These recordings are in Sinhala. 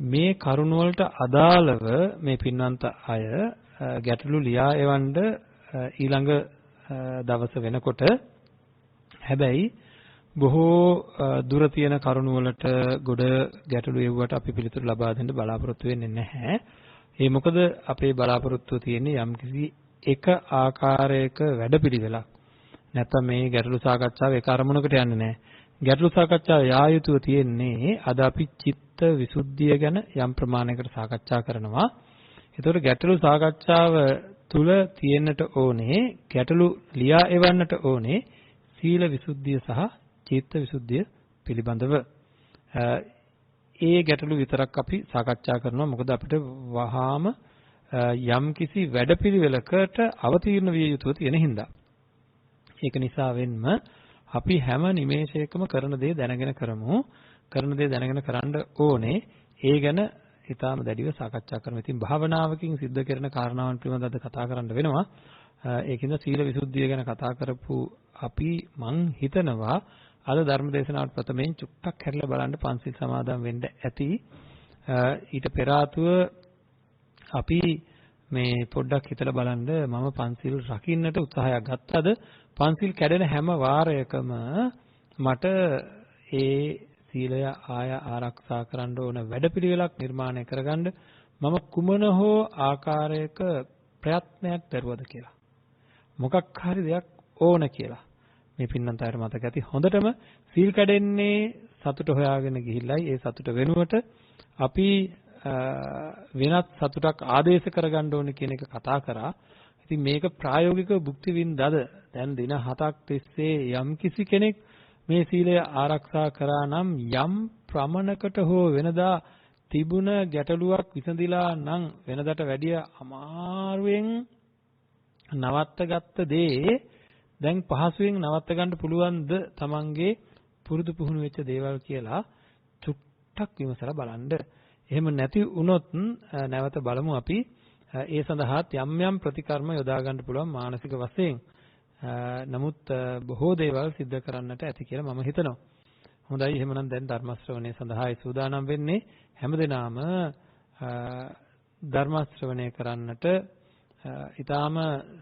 මේ කරුණ වලට අදාළව මේ පින්වන්ත අය ගැටළු ලියා එවන්න ඊළඟ දවස වෙනකොට හැබැයි බොහෝ දුර තියෙන කරුණ වලට ගොඩ ගැටළු එව්වට අපි පිළිතුරු ලබා දෙන්න බලාපොරොත්තු වෙන්නේ නැහැ. ඒ මොකද අපේ බලාපොරොත්තුව තියෙන්නේ යම්කිසි එක ආකාරයක වැඩපිළිවෙලක්. නැත්නම් මේ ගැටළු සාකච්ඡාව එක අරමුණකට යන්නේ නැහැ. ගැටළු සාකච්ඡාව යා යුතුව තියෙන්නේ අද අපි චිත්ත විසුද්ධිය ගැන යම් ප්‍රමාණයකට සාකච්ඡා කරනවා. ඒතකොට ගැටළු සාකච්ඡාව තුල තියෙන්නට ඕනේ ගැටළු ලියා එවන්නට ඕනේ සීල විසුද්ධිය සහ චිත්ත විසුද්ධිය පිළිබඳව. ඒ ගැටළු විතරක් අපි සාකච්ඡා කරනවා. මොකද අපිට වහාම යම්කිසි වැඩපිළිවෙලකට අවතීර්ණ විය යුතුව තියෙන හින්දා. ඒක නිසා වෙන්න අපි හැම නිමේෂයකම කරන දේ දැනගෙන කරමු. කරන දේ දැනගෙන කරන්න ඕනේ. ඒ ගැන ඊටාම දැඩිව සාකච්ඡා කරමු. ඉතින් භාවනාවකින් සිද්ධ කරන කාරණාවන් පිළිබඳව අද කතා කරන්න වෙනවා. ඒකින්ද සීල විසුද්ධිය ගැන කතා කරපු අපි මං හිතනවා අද ධර්ම දේශනාවට ප්‍රථමයෙන් චුට්ටක් හැරිලා බලන්න පන්සිල් සමාදන් වෙන්න ඇති. ඊට පෙර ආතුව අපි මේ පොඩ්ඩක් හිතලා බලන්න මම පන්සිල් රකින්නට උත්සාහයක් ගත්තද පන්සිල් කැඩෙන හැම වාරයකම මට ඒ සීලය ආය ආරක්ෂා කරන්න ඕන වැඩපිළිවෙලක් නිර්මාණය කරගන්න මම කුමන හෝ ආකාරයක ප්‍රයත්නයක් දරුවද කියලා. මොකක් හරි දෙයක් ඕන කියලා. මේ පින්නන්ත අයට මතක ඇති හොඳටම සීල් කැඩෙන්නේ සතුට හොයාගෙන ගිහිල්ලයි ඒ සතුට වෙනුවට අපි වෙනත් සතුටක් ආදේශ කරගන්න ඕනේ කියන එක කතා කරා. ඉතින් මේක ප්‍රායෝගිකව භුක්ති විඳද දැන් දින 7ක් තිස්සේ යම් කිසි කෙනෙක් මේ සීලය ආරක්ෂා කරා නම් යම් ප්‍රමණකට හෝ වෙනදා තිබුණ ගැටලුවක් විසඳිලා නම් වෙනදට වැඩිය අමාරුවෙන් නවත්තගත්ත දේ දැන් පහසුවෙන් නවත්ත ගන්න පුළුවන්ද තමන්ගේ පුරුදු පුහුණු වෙච්ච දේවල් කියලා චුට්ටක් විමසලා බලන්න. එහෙම නැති වුණොත් නැවත බලමු අපි ඒ සඳහාත් යම් යම් ප්‍රතිකර්ම යොදා ගන්න පුළුවන් මානසික වශයෙන්. නමුත් බොහෝ දේවල් සිද්ධ කරන්නට ඇති කියලා මම හිතනවා. හොඳයි එහෙමනම් දැන් ධර්ම ශ්‍රවණය සඳහායි සූදානම් වෙන්නේ. හැමදෙනාම ධර්ම ශ්‍රවණය කරන්නට ඊටාම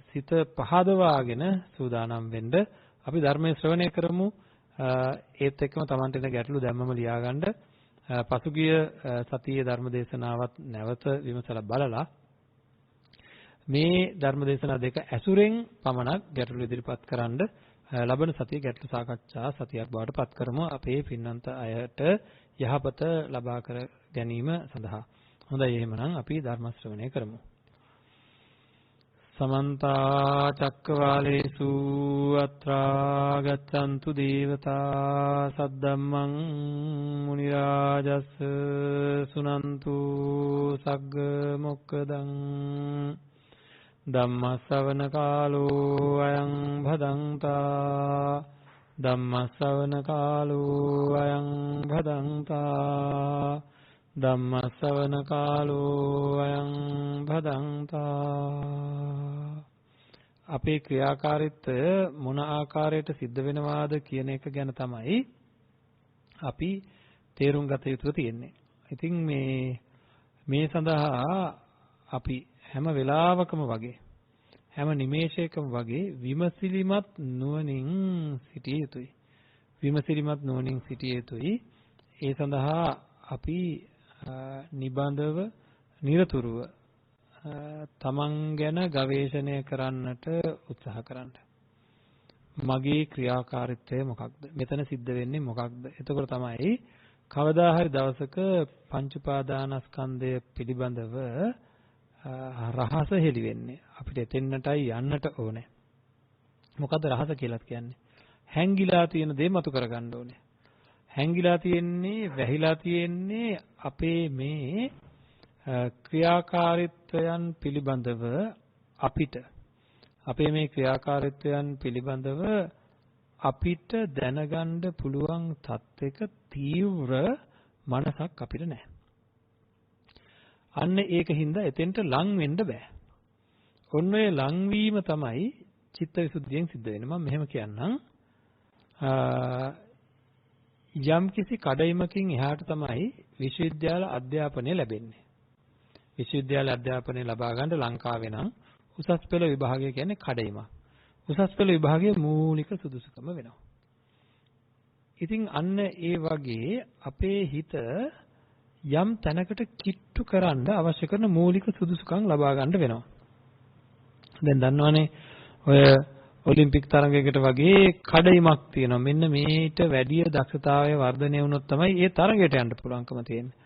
සිත පහදවාගෙන සූදානම් වෙන්න අපි ධර්මයේ ශ්‍රවණය කරමු. ඒත් එක්කම Tamanට එන ගැටලු දැම්මම ලියාගන්න. පසුගිය සතියේ ධර්ම දේශනාවත් නැවත විමසලා බලලා මේ ධර්ම දේශනා දෙක ඇසුරෙන් පමණක් ගැටලු ඉදිරිපත් කරන්න ලබන සතියේ ගැටලු සාකච්ඡා සතියක් බවට පත් කරමු අපේ පින්නන්ත අයට යහපත ලබා කර ගැනීම සඳහා. හොඳයි එහෙමනම් අපි ධර්ම ශ්‍රවණය කරමු. समन्ता चक्रवालेषु अत्रा गच्छन्तु देवता सद्दम्मं मुनिराजस् सुनन्तु सग्ग मोक्खदं ධම්මස්සවන කාලෝ අයං භදංතා ධම්මස්සවන කාලෝ අයං භදංතා ධම්මස්සවන කාලෝ අයං භදංතා. අපේ ක්‍රියාකාරීත්වය මොන ආකාරයට සිද්ධ වෙනවාද කියන එක ගැන තමයි අපි තේරුම් ගත යුතු තියෙන්නේ. ඉතින් මේ සඳහා අපි හැම වෙලාවකම වගේ හැම නිමේෂයකම වගේ විමසිලිමත් නුවණින් සිටිය යුතුයි. විමසිලිමත් නුවණින් සිටිය යුතුයි. ඒ සඳහා අපි නිබඳව නිරතුරුව තමන් ගැන ගවේෂණය කරන්නට උත්සාහ කරන්න. මගේ ක්‍රියාකාරීත්වය මොකක්ද? මෙතන සිද්ධ වෙන්නේ මොකක්ද? එතකොට තමයි කවදා හරි දවසක පංච උපාදානස්කන්ධය පිළිබඳව රහස හෙළි වෙන්නේ. අපිට එතෙන්නටයි යන්නට ඕනේ. මොකද්ද රහස කියලා කියන්නේ? හැංගිලා තියෙන දේ මතු කරගන්න ඕනේ. හැංගිලා තියෙන්නේ, වැහිලා තියෙන්නේ අපේ මේ ක්‍රියාකාරීත්වයන් පිළිබඳව අපිට. අපේ මේ ක්‍රියාකාරීත්වයන් පිළිබඳව අපිට දැනගන්න පුළුවන් තත්ත්වයක තීව්‍ර මනසක් අපිට නැහැ. අන්න ඒකින්ද එතෙන්ට ලං වෙන්න බෑ. ඔන්න ඔය ලංවීම තමයි චිත්තවිසුද්ධියෙන් සිද්ධ වෙන්නේ. මම මෙහෙම කියන්නම්. යම් කිසි කඩයිමකින් එහාට තමයි විශ්වවිද්‍යාල අධ්‍යාපනය ලැබෙන්නේ. විශ්වවිද්‍යාල අධ්‍යාපනය ලබා ගන්න ලංකාවේ නම් උසස් පෙළ විභාගය කියන්නේ කඩයිමක්. උසස් පෙළ විභාගයේ මූලික සුදුසුකම වෙනවා. ඉතින් අන්න ඒ වගේ අපේ හිත යම් තැනකට කිට්ටු කරන්න අවශ්‍ය කරන මූලික සුදුසුකම් ලබා ගන්න වෙනවා. දැන් දන්නවනේ ඔය ඔලිම්පික් තරගයකට වගේ කඩයිමක් තියෙනවා. මෙන්න මේට වැඩි දක්ෂතාවය වර්ධනය වුණොත් තමයි ඒ තරගයට යන්න පුළුවන්කම තියෙන්නේ.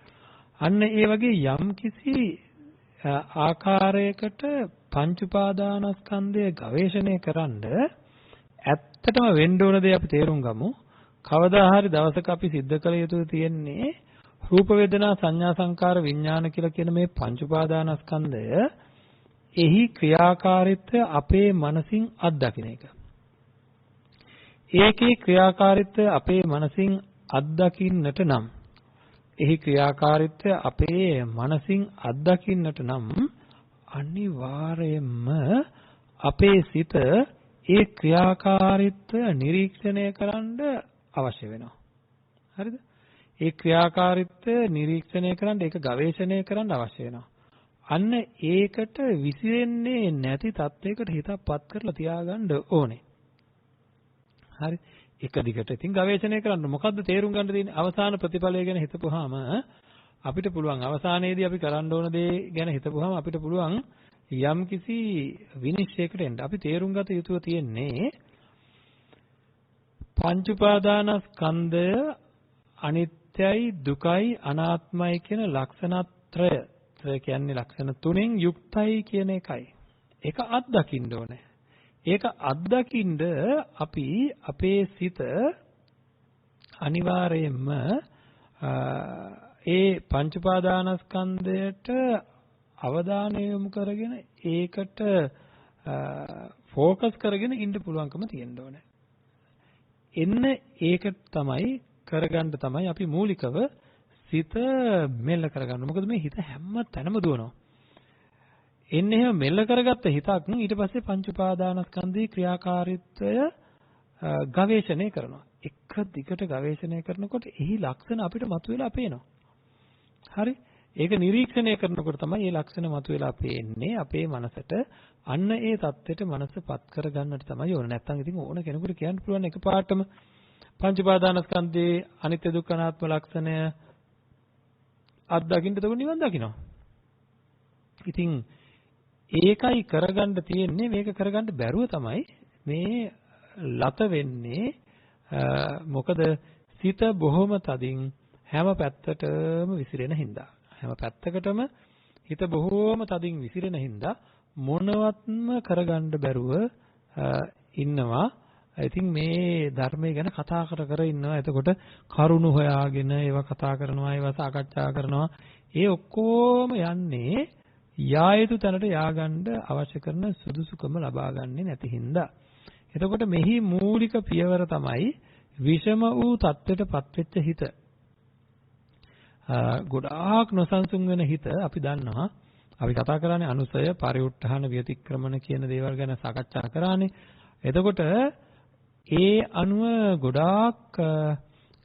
අන්න ඒ වගේ යම් කිසි ආකාරයකට පංච උපාදානස්කන්ධය ගවේෂණය කරන්ඩ ඇත්තටම වෙන්න ඕන දේ අපි තේරුම් ගමු. කවදා හරි දවසක අපි සිද්ධ කළ යුතු තියෙන්නේ රූප වේදනා සංඥා සංකාර විඥාන කියලා කියන මේ පංච උපාදානස්කන්ධය එහි ක්‍රියාකාරීත්වය අපේ මනසින් අත්දකින්න එක. ඒකේ ක්‍රියාකාරීත්වය අපේ මනසින් අත්දකින්නට නම් එහි ක්‍රියාකාරීත්වය අපේ මනසින් අත්දකින්නට නම් අනිවාර්යයෙන්ම අපේ සිත ඒ ක්‍රියාකාරීත්වය නිරීක්ෂණය කරන්න අවශ්‍ය වෙනවා. හරිද? ඒ ක්‍රියාකාරීත්වය නිරීක්ෂණය කරන්න ඒක ගවේෂණය කරන්න අවශ්‍ය වෙනවා. අන්න ඒකට විසිරෙන්නේ නැති තත්වයකට හිතපත් කරලා තියාගන්න ඕනේ. හරි? එක දිගට ඉතින් ගවේෂණය කරන්න මොකද්ද තේරුම් ගන්න තියෙන්නේ? අවසාන ප්‍රතිඵලය ගැන හිතපුවාම අපිට පුළුවන් අවසානයේදී අපි කරන්න ඕන දේ ගැන හිතපුවාම අපිට පුළුවන් යම් කිසි විනිශ්චයකට එන්න. අපි තේරුම් ගත යුතුව තියෙන්නේ පංච උපාදානස්කන්ධය අනිත්‍යයි දුකයි අනාත්මයි කියන ලක්ෂණත්‍රය කියන්නේ ලක්ෂණ තුනෙන් යුක්තයි කියන එකයි. ඒක අත්දකින්න ඕනේ. ඒක අත්දකින්න අපි අපේ සිත අනිවාර්යයෙන්ම ඒ පංච උපාදානස්කන්ධයට අවධානය යොමු කරගෙන ඒකට ફોકસ කරගෙන ඉන්න පුළුවන්කම තියෙන්න ඕනේ. එන්න ඒක තමයි කරගන්න තමයි අපි මූලිකව සිත මෙල්ල කරගන්න. මොකද මේ හිත හැම තැනම දුවනවා. එන්නේ එහෙම මෙල්ල කරගත්ත හිතක් ඊට පස්සේ පංච උපාදානස්කන්ධයේ ක්‍රියාකාරීත්වය ගවේෂණය කරනවා. එක දිගට ගවේෂණය කරනකොට එහි ලක්ෂණ අපිට මතුවලා පේනවා. හරි? ඒක නිරීක්ෂණය කරනකොට තමයි මේ ලක්ෂණ මතුවලා පේන්නේ අපේ මනසට. අන්න ඒ தත්ත්වයට මනසපත් කරගන්නට තමයි ඕන. නැත්නම් ඉතින් ඕන කෙනෙකුට කියන්න පුළුවන් එකපාරටම පංච උපාදානස්කන්ධයේ අනිත්‍ය දුක්ඛ අනාත්ම ලක්ෂණය අත්දකින්න තව නිවන් දකින්නවා. ඉතින් ඒකයි කරගන්න තියෙන්නේ. මේක කරගන්න බැරුව තමයි මේ ලත වෙන්නේ. මොකද සිත බොහොම තදින් හැම පැත්තටම විසිරෙන හින්දා. හැම පැත්තකටම හිත බොහොම තදින් විසිරෙන හින්දා මොනවත්ම කරගන්න බැරුව ඉන්නවා. ඉතින් මේ ධර්මය ගැන කතා කර ඉන්නවා. එතකොට කරුණු හොයාගෙන ඒවා කතා කරනවා, ඒවා සාකච්ඡා කරනවා. ඒ ඔක්කොම යන්නේ යා යුතු තැනට ය아가න්න අවශ්‍ය කරන සුදුසුකම ලබා ගන්නේ නැති හින්දා. එතකොට මෙහි මූලික පියවර තමයි විෂම වූ தත්ත්වයටපත් වෙච්ච හිත. ගොඩාක් නොසන්සුන් වෙන හිත අපි දන්නවා. අපි කතා කරන්නේ අනුසය, පරිඋත්ථාන, ව්‍යතික්‍රමණ කියන දේවල් ගැන සාකච්ඡා කරානේ. එතකොට ඒ අනුව ගොඩාක්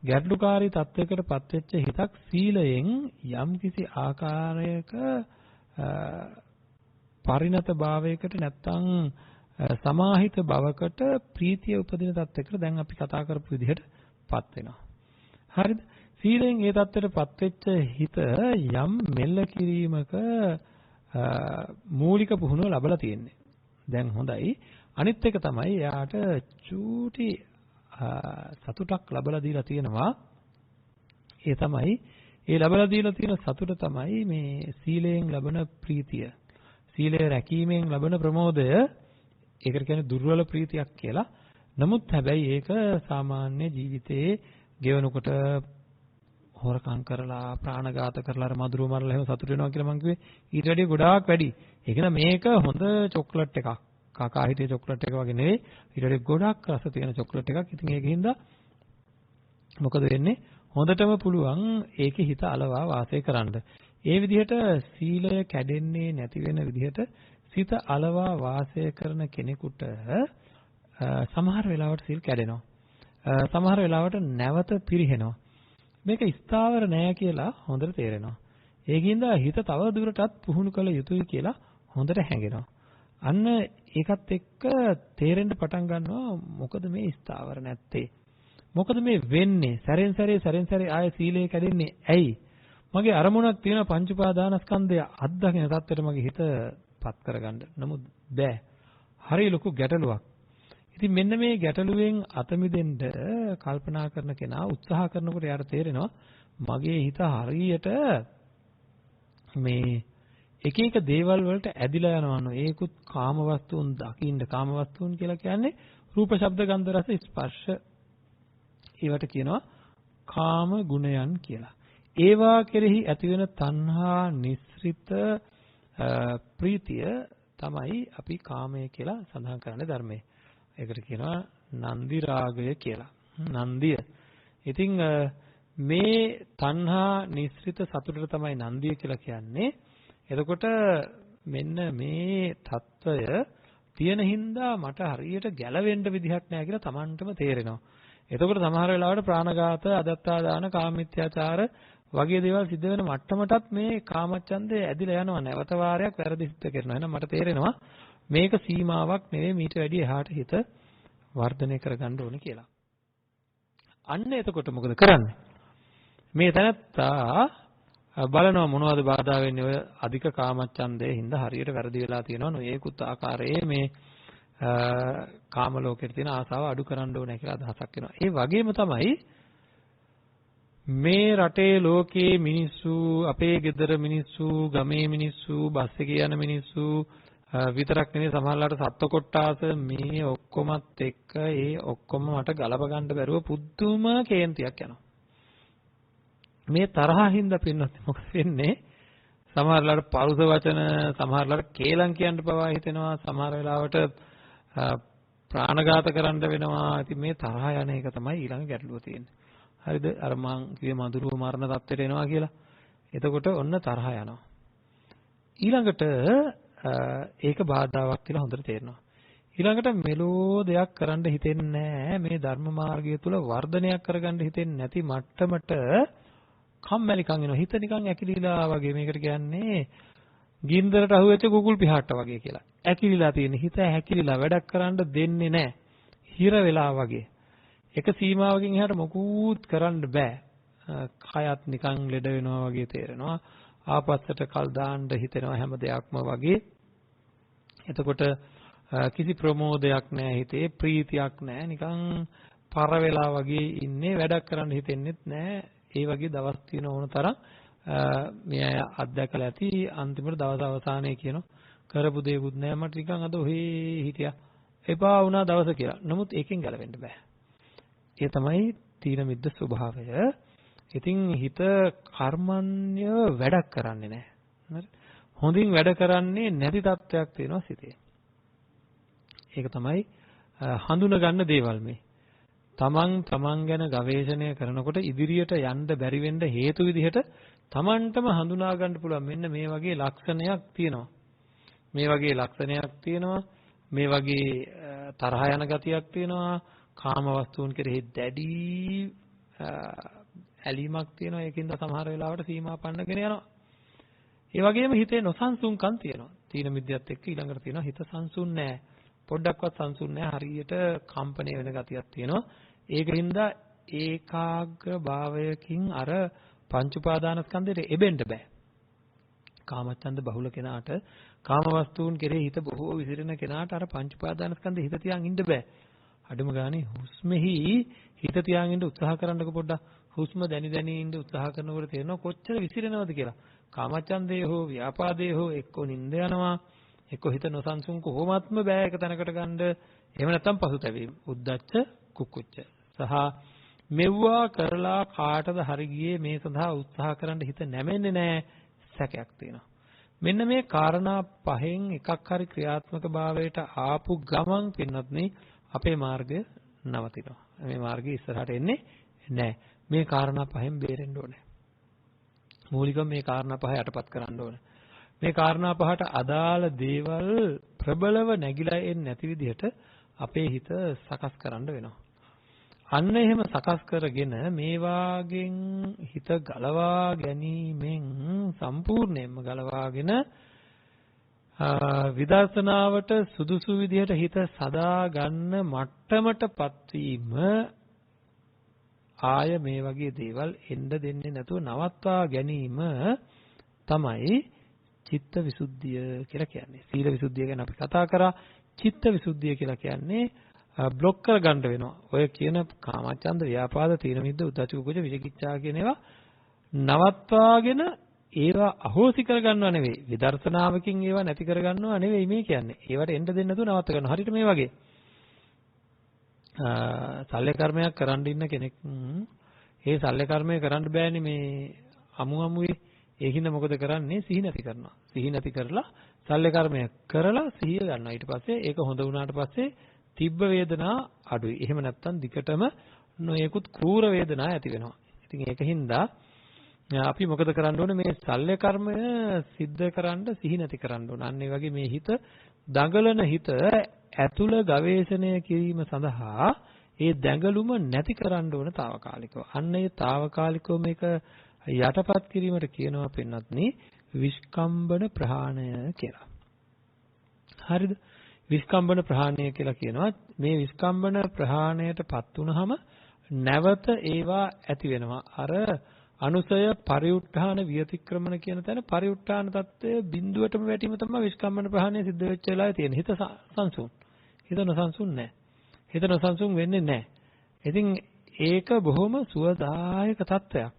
ගැටලුකාරී තත්වයකටපත් වෙච්ච හිතක් සීලයෙන් යම්කිසි ආකාරයක පරිණත භාවයකට නැත්තම් සමාහිත භවකට ප්‍රීතිය උපදින තත්වයකට දැන් අපි කතා කරපු විදිහටපත් වෙනවා. හරිද? සීලෙන් ඒ தත්ත්වයටපත් වෙච්ච හිත යම් මෙල්ල කිරීමක මූලික පුහුණුව ලැබලා තියෙන්නේ. දැන් හොඳයි. අනිත් එක තමයි එයාට චූටි සතුටක් ලැබලා දීලා තියෙනවා. ඒ තමයි ඒ ලැබලා දීලා තියෙන සතුට තමයි මේ සීලයෙන් ලැබෙන ප්‍රීතිය. සීලය රැකීමෙන් ලැබෙන ප්‍රමෝදය. ඒකට කියන්නේ දුර්වල ප්‍රීතියක් කියලා. නමුත් හැබැයි ඒක සාමාන්‍ය ජීවිතයේ ගෙවනකොට හොරකම් කරලා ප්‍රාණඝාත කරලා අර මధుරව මරලා එහෙම සතුට වෙනවා කියලා මං කිව්වේ ඊට වැඩිය ගොඩාක් වැඩි. ඒක නම් මේක හොඳ චොක්ලට් එකක්. කාකා හිතේ චොක්ලට් එක වගේ නෙවෙයි. ඊට වැඩිය ගොඩාක් රස තියෙන චොක්ලට් එකක්. ඉතින් ඒකින්ද මොකද වෙන්නේ? හොඳටම පුළුවන් ඒකේ හිත අලවා වාසය කරන්න. ඒ විදිහට සීලය කැඩෙන්නේ නැති වෙන විදිහට සිත අලවා වාසය කරන කෙනෙකුට සමහර වෙලාවට සීල් කැඩෙනවා. සමහර වෙලාවට නැවත පිරිහෙනවා. මේක ස්ථාවර නෑ කියලා හොඳට තේරෙනවා. ඒකින්ද හිත තව දුරටත් පුහුණු කළ යුතුයි කියලා හොඳට හැඟෙනවා. අන්න ඒකත් එක්ක තේරෙන්න පටන් ගන්නවා මොකද මේ ස්ථාවර නැත්තේ? මොකද මේ වෙන්නේ? සැරෙන් සැරේ ආය සීලය කැඩෙන්නේ ඇයි? මගේ අරමුණක් තියෙන පංච උපාදානස්කන්ධය අත්දකින තත්ත්වයට මගේ හිත පත් කරගන්න. නමුත් බෑ. හරි ලොකු ගැටලුවක්. ඉතින් මෙන්න මේ ගැටලුවෙන් අත මිදෙන්න කල්පනා කරන කෙනා උත්සාහ කරනකොට යාට තේරෙනවා මගේ හිත හරියට මේ එක එක දේවල් වලට ඇදිලා යනවා. ඒකුත් කාම වස්තුන් දකින්න කාම වස්තුන් කියලා කියන්නේ රූප, ශබ්ද, ගන්ධ, රස, ස්පර්ශ. ඒවට කියනවා කාම ගුණයන් කියලා. ඒවා කෙරෙහි ඇතිවෙන තණ්හා, නිස්සෘත ප්‍රීතිය තමයි අපි කාමය කියලා සඳහන් කරන්නේ ධර්මයේ. ඒකට කියනවා නන්දි රාගය කියලා. නන්දිය. ඉතින් මේ තණ්හා, නිස්සෘත සතුටට තමයි නන්දිය කියලා කියන්නේ. එතකොට මෙන්න මේ తত্ত্বය තියෙන හින්දා මට හරියට ගැලවෙන්න විදිහක් නැහැ කියලා Tamanටම තේරෙනවා. එතකොට සමහර වෙලාවට ප්‍රාණඝාත, අදත්තාදාන, කාමමිත්‍යාචාර වගේ දේවල් සිද්ධ වෙන මට්ටමටත් මේ කාමච්ඡන්දය ඇදිලා යනවා. නැවත වාරයක් වැරදි සිද්ධ කරනවා. එහෙනම් මට තේරෙනවා මේක සීමාවක් නෙවෙයි, මීට වැඩිය එහාට හිත වර්ධනය කරගන්න ඕනේ කියලා. අන්න එතකොට මොකද කරන්නේ? මේ තැනත්තා බලනවා මොනවද බාධා වෙන්නේ ඔය අධික කාමච්ඡන්දයේ හින්දා හරියට වැරදි වෙලා තියෙනවා. නොයේකුත් ආකාරයේ මේ කාම ලෝකෙට තියෙන ආසාව අඩු කරන්න ඕනේ කියලා අදහසක් එනවා. ඒ වගේම තමයි මේ රටේ ලෝකයේ මිනිස්සු, අපේ ගෙදර මිනිස්සු, ගමේ මිනිස්සු, බස් එකේ යන මිනිස්සු විතරක් නෙවෙයි සමහරවිට සත්ත්ව කොට්ටාස මේ ඔක්කොමත් එක්ක ඒ ඔක්කොම මට ගලප ගන්න බැරුව පුදුම කේන්තියක් යනවා. මේ තරහින්ද පින්නත් මොකද වෙන්නේ? සමහරවිට පරුස වචන, සමහරවිට කේලම් කියන්න පවා හිතෙනවා, සමහර වෙලාවට ප්‍රාණඝාත කරන්න වෙනවා. ඉතින් මේ තරහ යන එක තමයි ඊළඟ ගැටලුව තියෙන්නේ. හරිද? අර මං කිව්වේ මధుරව මරණ තත්ත්වයට එනවා කියලා. එතකොට ඔන්න තරහ යනවා. ඊළඟට ඒක බාධාවක් කියලා හොඳට තේරෙනවා. ඊළඟට මෙලෝ දෙයක් කරන්න හිතෙන්නේ නැහැ. මේ ධර්ම මාර්ගය තුල වර්ධනයක් කරගන්න හිතෙන්නේ නැති මට්ටමට කම්මැලිකම් එනවා. හිත නිකන් ඇකිලිලා වගේ. මේකට කියන්නේ ගින්දරට අහුවෙච්ච කුකුල් පිහාට්ට වගේ කියලා. ඇකිලිලා තියෙන හිත හැකිලිලා වැඩක් කරන්න දෙන්නේ නැහැ. හිර වෙලා වගේ. එක සීමාවකින් එහාට මොකුත් කරන්න බෑ. කයත් නිකන් ලෙඩ වෙනවා වගේ තේරෙනවා. ආපස්සට කල් දාන්න හිතෙනවා හැම දෙයක්ම වගේ. එතකොට කිසි ප්‍රමෝදයක් නැහැ හිතේ, ප්‍රීතියක් නැහැ. නිකන් පර වෙලා වගේ ඉන්නේ. වැඩක් කරන්න හිතෙන්නෙත් නැහැ. ඒ වගේ දවස් තියෙන ඕන තරම් මේ අය අත්දැකලා ඇති. අන්තිමට දවස් අවසානයේ කියනවා කරපු දේකුත් නැහැ, මට නිකන් අද ඔහේ හිටියා, එපා වුණා දවස කියලා. නමුත් ඒකෙන් ගැලවෙන්න බෑ. ඒ තමයි තීන මිද්ද ස්වභාවය. ඉතින් හිත කර්මන්‍ය වැඩක් කරන්නේ නැහැ. හොඳින් වැඩ කරන්නේ නැති තත්ත්වයක් තියෙනවා සිතේ. ඒක තමයි හඳුන ගන්න දේවල් මේ. තමන් ගැන ගවේෂණය කරනකොට ඉදිරියට යන්න බැරි වෙන්න හේතු විදිහට තමන්ටම හඳුනා ගන්න පුළුවන් මෙන්න මේ වගේ ලක්ෂණයක් තියෙනවා. මේ වගේ ලක්ෂණයක් තියෙනවා. මේ වගේ තරහ යන ගතියක් තියෙනවා. කාම වස්තුන් කෙරෙහි දැඩි ඇලීමක් තියෙනවා. ඒකින්ද සමහර වෙලාවට සීමා පන්නගෙන යනවා. ඒ වගේම හිතේ නොසන්සුන්කම් තියෙනවා. තීන මිද්‍යත් එක්ක ඊළඟට තියෙනවා හිත සංසුන් නැහැ. පොඩ්ඩක්වත් සංසුන් නැහැ. හරියට කම්පණය වෙන ගතියක් තියෙනවා. ඒකින්ද ඒකාග්‍ර භාවයකින් අර පංච උපාදානස්කන්ධයට එබෙන්න බෑ. කාමච්ඡන්ද බහුල කෙනාට, කාම වස්තුන් කෙරෙහි හිත බොහෝ විසිරෙන කෙනාට අර පංච උපාදානස්කන්ධේ හිත තියාගෙන ඉන්න බෑ. අඩුම ගානේ හුස්මෙහි හිත තියාගෙන ඉන්න උත්සාහ කරන්නකො පොඩ්ඩක්. හුස්ම දැනි ඉන්න උත්සාහ කරනකොට තේරෙනවා කොච්චර විසිරෙනවද කියලා. කාමච්ඡන්දේ හෝ ව්‍යාපාදේ හෝ එක්ක නිින්ද යනවා, එක්ක හිත නොසන්සුන් කොහොමත්ම බෑ එක තැනකට ගන්න. එහෙම නැත්නම් පසුතැවීම, උද්දච්ච, කුක්කුච්ච සහ මෙව්වා කරලා කාටද හරි ගියේ මේ සඳහා උත්සාහ කරන්න හිත නැමෙන්නේ නැහැ. සැකයක් තියෙනවා. මෙන්න මේ කාරණා පහෙන් එකක් හරි ක්‍රියාත්මක භාවයට ආපු ගමන් පින්වත්නි අපේ මාර්ගය නවතිනවා. මේ මාර්ගය ඉස්සරහට එන්නේ නැහැ. මේ කාරණා පහෙන් බේරෙන්න ඕනේ. මූලිකව මේ කාරණා පහ යටපත් කරන්න ඕනේ. මේ කාරණා පහට අදාළ දේවල් ප්‍රබලව නැగిලා එන්නේ නැති විදිහට අපේ හිත සකස් කරන්න වෙනවා. අන්න එහෙම සකස් කරගෙන මේ වාගෙන් හිත ගලවා ගැනීමෙන් සම්පූර්ණයෙන්ම ගලවාගෙන විදර්ශනාවට සුදුසු විදිහට හිත සදා ගන්න මට්ටමටපත් වීම ආය මේ වගේ දේවල් එන්න දෙන්නේ නැතුව නවත්වා ගැනීම තමයි චිත්ත විසුද්ධිය කියලා කියන්නේ. සීල විසුද්ධිය ගැන අපි කතා කරා. චිත්ත විසුද්ධිය කියලා කියන්නේ બ્લોක් කරගන්න වෙනවා. ඔය කියන කාමච්ඡන්ද, ව්‍යාපාද, තීන මිද්ද, උද්ධච්ච කුච්ච, විචිකිච්ඡා කියන ඒවා නවත්වාගෙන ඒවා අහෝසි කරගන්නව නෙවෙයි. විදර්ශනාවකින් ඒවා නැති කරගන්නව නෙවෙයි මේ කියන්නේ. ඒවට එන්න දෙන්නේ නැතුව නවත්ත ගන්නවා. හරියට මේ වගේ. සල්ලි කර්මයක් කරන්න ඉන්න කෙනෙක් ඒ සල්ලි කර්මය කරන්න බෑනේ මේ අමුවේ. ඒකින්ද මොකද කරන්නේ? සිහි නැති කරනවා. සිහි නැති කරලා සල්ලි කර්මය කරලා සිහිය ගන්නවා. ඊට පස්සේ ඒක හොඳ වුණාට පස්සේ තිබ්බ වේදනා අඩුයි. එහෙම නැත්නම් දිකටම නොයෙකුත් කෲර වේදනා ඇති වෙනවා. ඉතින් ඒකින්ද අපි මොකද කරන්න ඕනේ? මේ සල්ලි කර්මය සිද්ධ කරන්න සිහි නැති කරන්න ඕන. අන්න ඒ වගේ මේ හිත දඟලන හිත ඇතුළ ගවේෂණය කිරීම සඳහා ඒ දැඟලුම නැති කරන්න ඕන తాවකාලිකව. අන්න ඒ తాවකාලිකව මේක යටපත් කිරීමට කියනවා පින්වත්නි විස්කම්බන ප්‍රහාණය කියලා. හරිද? විස්කම්බන ප්‍රහාණය කියලා කියනවා මේ විස්කම්බන ප්‍රහාණයටපත් වුනහම නැවත ඒවා ඇති වෙනවා. අර අනුසය පරිඋත්ථාන විතික්‍රමන කියන තැන පරිඋත්ථාන தත්ත්වය බිඳුවටම වැටීම තමයි විස්කම්බන ප්‍රහාණය සිද්ධ වෙච්ච වෙලාවේ තියෙන. හිත සංසුන්. හිත නොසන්සුන් නැහැ. හිත නොසන්සුන් වෙන්නේ නැහැ. ඉතින් ඒක බොහොම සුවදායක தත්ත්වයක්.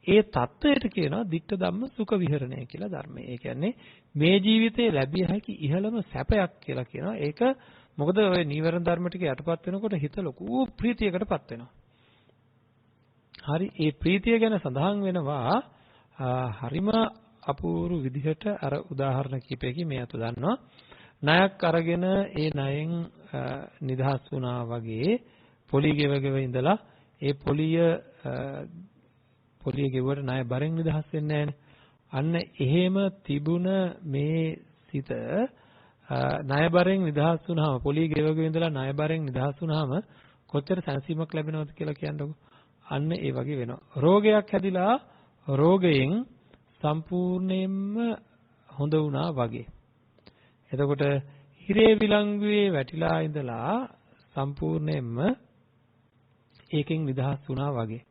ඒ தත්ත්වයට කියනවා ditta ධම්ම සුඛ විහරණය කියලා ධර්මයේ. ඒ කියන්නේ මේ ජීවිතේ ලැබිය හැකි ඉහළම සැපයක් කියලා කියනවා. ඒක මොකද ඔය නීවරණ ධර්ම ටික යටපත් වෙනකොට හිත ලොකු ප්‍රීතියකටපත් වෙනවා. හරි, ඒ ප්‍රීතිය ගැන සඳහන් වෙනවා හරිම අපූර්ව විදිහට අර උදාහරණ කීපයකින් මේ අත දන්නවා. ණයක් අරගෙන ඒ ණයෙන් නිදහස් වුණා වගේ පොලි ගෙවගෙව ඉඳලා ඒ පොලිය ගෙවුවට ණය බරෙන් නිදහස් වෙන්නේ නැහැනේ. අන්න එහෙම තිබුණ මේ සිත ණය බරෙන් නිදහස් වුණාම පොලිය ගෙවගෙව ඉඳලා ණය බරෙන් නිදහස් වුණාම කොච්චර සැනසීමක් ලැබෙනවද කියලා කියන්නකො. අන්න ඒ වගේ වෙනවා. රෝගයක් හැදිලා රෝගයෙන් සම්පූර්ණයෙන්ම හොඳ වුණා වගේ. එතකොට හිරේ විලංගුවේ වැටිලා ඉඳලා සම්පූර්ණයෙන්ම ඒකෙන් නිදහස් වුණා වගේ.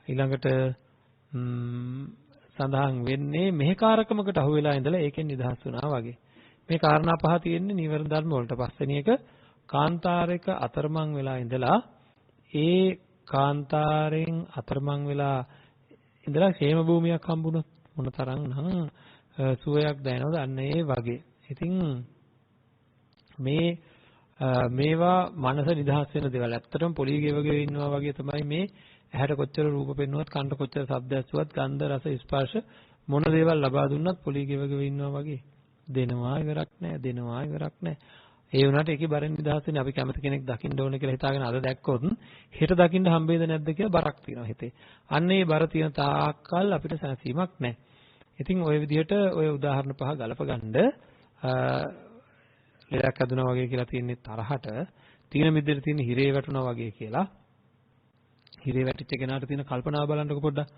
ඊළඟට සඳහන් වෙන්නේ මෙහෙකාරකමකට අහු වෙලා ඉඳලා ඒකෙන් නිදහස් වුණා වගේ. මේ කාරණා පහ තියෙන්නේ නීවරණ ධර්ම වලට. පස්වෙනි එක කාන්තාරයක අතරමං වෙලා ඉඳලා ඒ කාන්තාරයෙන් අතරමං වෙලා ඉඳලා ക്ഷേම භූමියක් හම්බුනොත් මොනතරම් නම් සුවයක් දැනෙනවද? අන්න ඒ වගේ. ඉතින් මේවා මනස නිදහස් වෙන දේවල්. ඇත්තටම පොලිය ගෙවගෙන ඉන්නවා වගේ තමයි මේ ඇහැට කොච්චර රූප පෙන්වුවත්, කනට කොච්චර ශබ්ද ඇසුවත්, ගන්ධ රස ස්පර්ශ මොන දේවල් ලබා දුන්නත් පොලිය ගෙවගෙන ඉන්නවා වගේ. දෙනවා ඉවරක් නැහැ, දෙනවා ඉවරක් නැහැ. ඒ වුණාට ඒකේ බරෙන් නිදහස් වෙන්නේ අපි කැමති කෙනෙක් දකින්න ඕන කියලා හිතාගෙන අද දැක්කොත් හෙට දකින්න හම්බෙයිද නැද්ද කියලා බරක් තියෙනවා හිතේ. අන්න ඒ බර තියෙන තාක්කල් අපිට සැනසීමක් නැහැ. ඉතින් ওই විදිහට ওই උදාහරණ පහ ගලපගන්න ලෙඩක් හදුනා වගේ කියලා තියෙන්නේ තරහට, තීන මිද්දේට තියෙන හිරේ වැටුණා වගේ කියලා. හිරේ වැටිච්ච කෙනාට තියෙන කල්පනාව බලන්නකො පොඩ්ඩක්.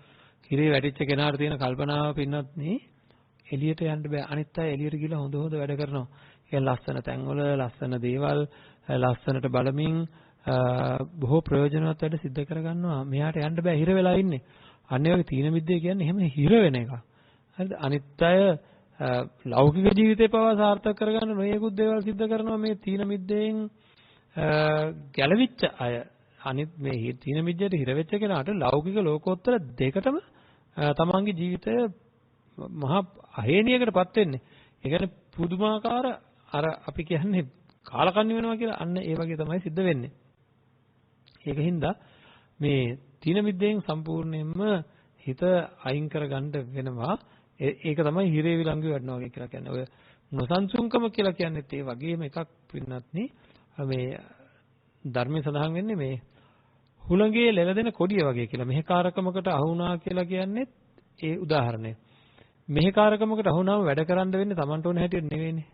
හිරේ වැටිච්ච කෙනාට තියෙන කල්පනාව පින්නත් නේ එළියට යන්න බෑ. අනිත් අය එළියට ගිහලා හොඳ වැඩ කරනවා. ඒ ලස්සන තැන්වල ලස්සන දේවල් ලස්සනට බලමින් බොහෝ ප්‍රයෝජනවත් වැඩ සිද්ධ කරගන්නවා. මෙයාට යන්න බෑ, හිර වෙලා ඉන්නේ. අන්න ඒ වගේ තීන මිද්දේ කියන්නේ එහෙම හිර වෙන එක. හරිද? අනිත් අය ලෞකික ජීවිතේ පවා සාර්ථක කරගන්න නොයෙකුත් දේවල් සිද්ධ කරනවා මේ තීන මිද්දෙන් ගැලවිච්ච අය. අනිත් මේ තීන මිද්දේට හිර වෙච්ච කෙනාට ලෞකික ලෝකෝත්තර දෙකටම තමන්ගේ ජීවිතය මහා අහේනියකටපත් වෙන්නේ. ඒ කියන්නේ පුදුමාකාර අර අපි කියන්නේ කාලකන්ණි වෙනවා කියලා අන්න ඒ වගේ තමයි සිද්ධ වෙන්නේ. ඒකින්ද මේ තීන මිද්දෙන් සම්පූර්ණයෙන්ම හිත අයින් කරගන්න වෙනවා. ඒක තමයි හිරේ විලංගු වඩනවා වගේ කියලා කියන්නේ. ඔය නොසන්සුන්කම කියලා කියන්නේත් ඒ වගේම එකක් පින්නත් මේ ධර්මයේ සඳහන් වෙන්නේ මේ හුළඟේ ලෙලදෙන කොඩිය වගේ කියලා. මෙහෙකාරකමකට අහු වුණා කියලා කියන්නේ ඒ උදාහරණය. මෙහෙකාරකමකට අහු වුණාම වැඩ කරන්න වෙන්නේ Tamanට ඕන හැටියට නෙවෙයිනේ.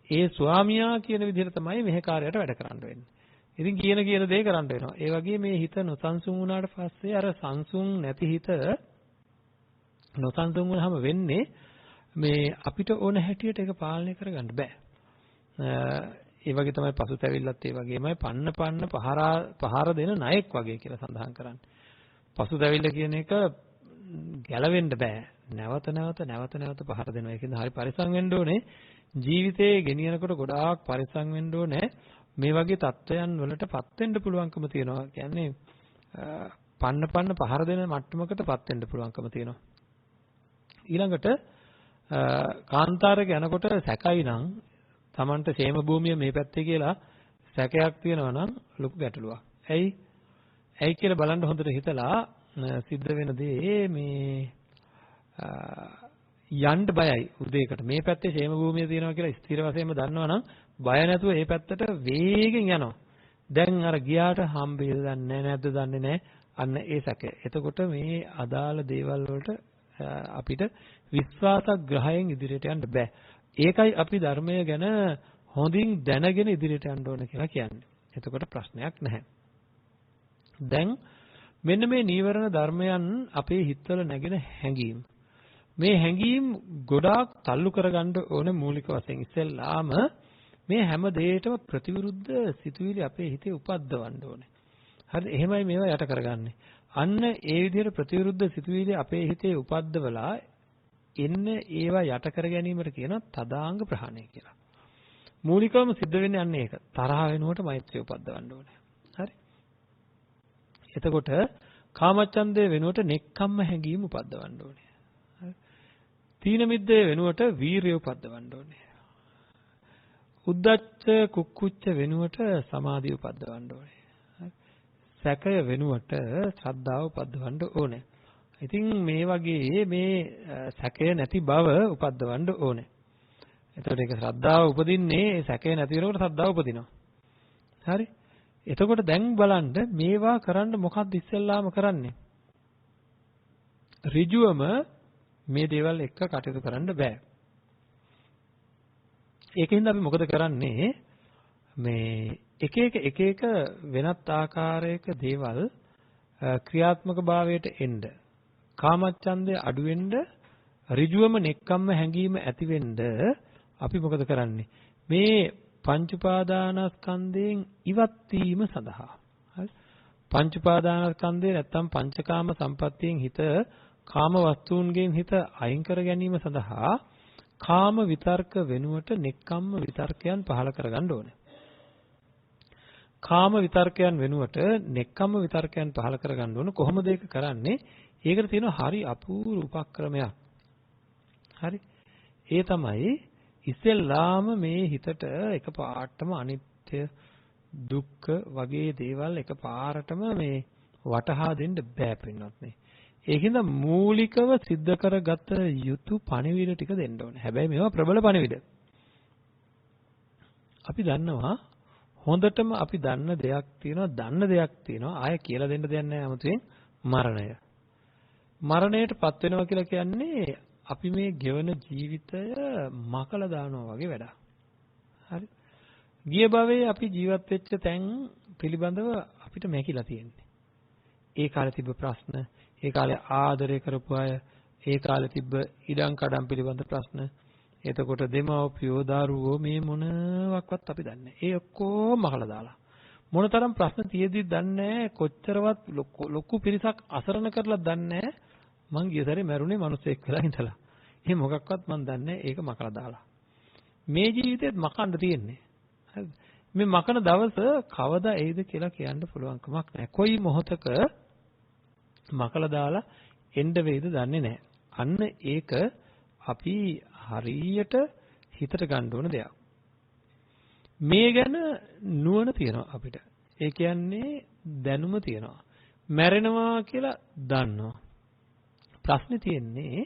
ඒ ස්වාමියා කියන විදිහට තමයි මෙහෙකාරයට වැඩ කරන්න වෙන්නේ. ඉතින් කියන දේ කරන්න වෙනවා. ඒ වගේ මේ හිත නොසන්සුන් වුණාට පස්සේ අර සංසුන් නැති හිත නොසන්සුන් වුණාම වෙන්නේ මේ අපිට ඕන හැටියට ඒක පාලනය කරගන්න බෑ. ඒ වගේ තමයි පසුතැවිල්ලත් ඒ වගේමයි පන්න පහර දෙන ණයෙක් වගේ කියලා සඳහන් කරන්නේ. පසුතැවිල්ල කියන එක ගැලවෙන්න බෑ. නැවත පහර දෙනවා. ඒකෙන්ද හරි පරිස්සම් වෙන්න ඕනේ. ජීවිතේ ගෙනියනකොට ගොඩාක් පරිස්සම් වෙන්න ඕනේ. මේ වගේ තත්ත්වයන් වලටපත් වෙන්න පුළුවන්කම තියෙනවා. කියන්නේ පන්න පහර දෙන මට්ටමකටපත් වෙන්න පුළුවන්කම තියෙනවා. ඊළඟට කාන්තාරයක යනකොට සැකයි නම් Tamanta ෂේම භූමිය මේ පැත්තේ කියලා සැකයක් තියෙනවා නම් ලොකු ගැටලුවක්. ඇයි කියලා බලන්න හොඳට හිතලා සිද්ධ වෙන දේ මේ යන්න බයයි උදේකට. මේ පැත්තේ ෂේම භූමිය තියෙනවා කියලා ස්ථිර වශයෙන්ම දන්නවනම් බය නැතුව මේ පැත්තට වේගෙන් යනවා. දැන් අර ගියාට හම්බෙයිද දන්නේ නැද්ද දන්නේ නැහැ. අන්න ඒ සැකය. එතකොට මේ අදාළ දේවල් වලට අපිට විශ්වාසග්‍රහයෙන් ඉදිරියට යන්න බෑ. ඒකයි අපි ධර්මය ගැන හොඳින් දැනගෙන ඉදිරියට යන්න ඕන කියලා කියන්නේ. එතකොට ප්‍රශ්නයක් නැහැ. දැන් මෙන්න මේ නීවරණ ධර්මයන් අපේ හිතවල නැගෙන හැඟීම්. මේ හැඟීම් ගොඩාක් තල්ලු කරගන්න ඕන මූලික වශයෙන් ඉස්සෙල්ලාම මේ හැම දෙයකටම ප්‍රතිවිරුද්ධ සිතුවිලි අපේ හිතේ උපද්දවන්න ඕනේ. හරිද? එහෙමයි මේවා යට කරගන්නේ. අන්න ඒ විදිහට ප්‍රතිවිරුද්ධ සිතුවිලි අපේ හිතේ උපද්දවලා එන්න ඒවා යට කර ගැනීමට කියනවා තදාංග ප්‍රහාණය කියලා. මූලිකවම සිද්ධ වෙන්නේ අන්න ඒක. තරහ වෙනුවට මෛත්‍රිය උපද්දවන්න ඕනේ. හරි? එතකොට කාමච්ඡන්දේ වෙනුවට නෙක්ඛම්ම හැඟීම උපද්දවන්න ඕනේ. හරි? තීන මිද්දේ වෙනුවට වීරිය උපද්දවන්න ඕනේ. උද්දච්ච කුක්කුච්ච වෙනුවට සමාධිය උපද්දවන්න ඕනේ. හරි? සැකය වෙනුවට ශ්‍රද්ධාව උපද්දවන්න ඕනේ. ඉතින් මේ වගේ මේ සැකය නැති බව උපද්දවන්න ඕනේ. එතකොට ඒක ශ්‍රද්ධාව උපදින්නේ සැකය නැති වෙනකොට ශ්‍රද්ධාව උපදිනවා. හරි? එතකොට දැන් බලන්න මේවා කරන්න මොකක්ද ඉස්සෙල්ලාම කරන්නේ? ඍජුවම මේ දේවල් එක්ක කටයුතු කරන්න බෑ. ඒකෙන්ද අපි මොකද කරන්නේ? මේ එක එක වෙනත් ආකාරයක දේවල් ක්‍රියාත්මක භාවයට එන්න කාමච්ඡන්දය අඩු වෙන්න ඍජුවම නෙක්කම්ම හැඟීම ඇති වෙන්න අපි මොකද කරන්නේ? මේ පංච උපාදානස්කන්ධයෙන් ඉවත් වීම සඳහා. හරි? පංච උපාදානස්කන්ධය නැත්තම් පංචකාම සම්පත්තියෙන් හිත කාම වස්තුන්ගෙන් හිත අයින් කර ගැනීම සඳහා කාම විතර්ක වෙනුවට නෙක්කම්ම විතර්කයන් පහළ කරගන්න ඕනේ. කාම විතර්කයන් වෙනුවට නෙක්කම්ම විතර්කයන් පහළ කරගන්න ඕන. කොහොමද ඒක කරන්නේ? ඒකට තියෙන හරි අපූර්ව උපක්‍රමයක්. හරි? ඒ තමයි ඉස්සෙල්ලාම මේ හිතට එකපාරටම අනිත්‍ය දුක්ඛ වගේ දේවල් එකපාරටම මේ වටහා දෙන්න බෑ පින්නත් නේ. ඒකින්ද මූලිකව සිද්ධ කරගත යුතු පණිවිඩ ටික දෙන්න ඕනේ. හැබැයි මේවා ප්‍රබල පණිවිඩ. අපි දන්නවා හොඳටම අපි දන්න දෙයක් තියෙනවා ආයෙ කියලා දෙන්න දෙයක් නැහැ 아무තෙන් මරණය. මරණයටපත් වෙනවා කියලා කියන්නේ අපි මේ ගෙවන ජීවිතය මකලා දානවා වගේ වැඩක්. හරි? ගිය භවයේ අපි ජීවත් වෙච්ච තැන් පිළිබඳව අපිට මැකිලා තියෙන්නේ. ඒ කාලේ තිබ්බ ප්‍රශ්න, ඒ කාලේ ආදරය කරපු අය, ඒ කාලේ තිබ්බ ඉඩම් කඩම් පිළිබඳ ප්‍රශ්න. එතකොට දෙමව්පියෝ දරුවෝ මේ මොනවත් අපි දන්නේ නැහැ. ඒ ඔක්කොම මකලා දාලා. මොනතරම් ප්‍රශ්න තියෙද්දිත් දන්නේ නැහැ. කොච්චරවත් ලොකු පිරිසක් අසරණ කරලා දන්නේ නැහැ. මං ගිය සැරේ මැරුණේ මිනිස්සෙක් වෙලා ඉඳලා. එහෙම මොකක්වත් මං දන්නේ නැහැ. ඒක මකලා දාලා. මේ ජීවිතේත් මකන්න තියෙන්නේ. හරිද? මේ මකන දවස කවදා එයිද කියලා කියන්න පුළුවන් කමක් නැහැ. කොයි මොහොතක මකලා දාලා එන්න වෙයිද දන්නේ නැහැ. අන්න ඒක අපි හරියට හිතට ගන්න ඕන දෙයක්. මේ ගැන නුවණ තියෙනවා අපිට. ඒ කියන්නේ දැනුම තියෙනවා. මැරෙනවා කියලා දන්නවා. ප්‍රශ්නේ තියෙන්නේ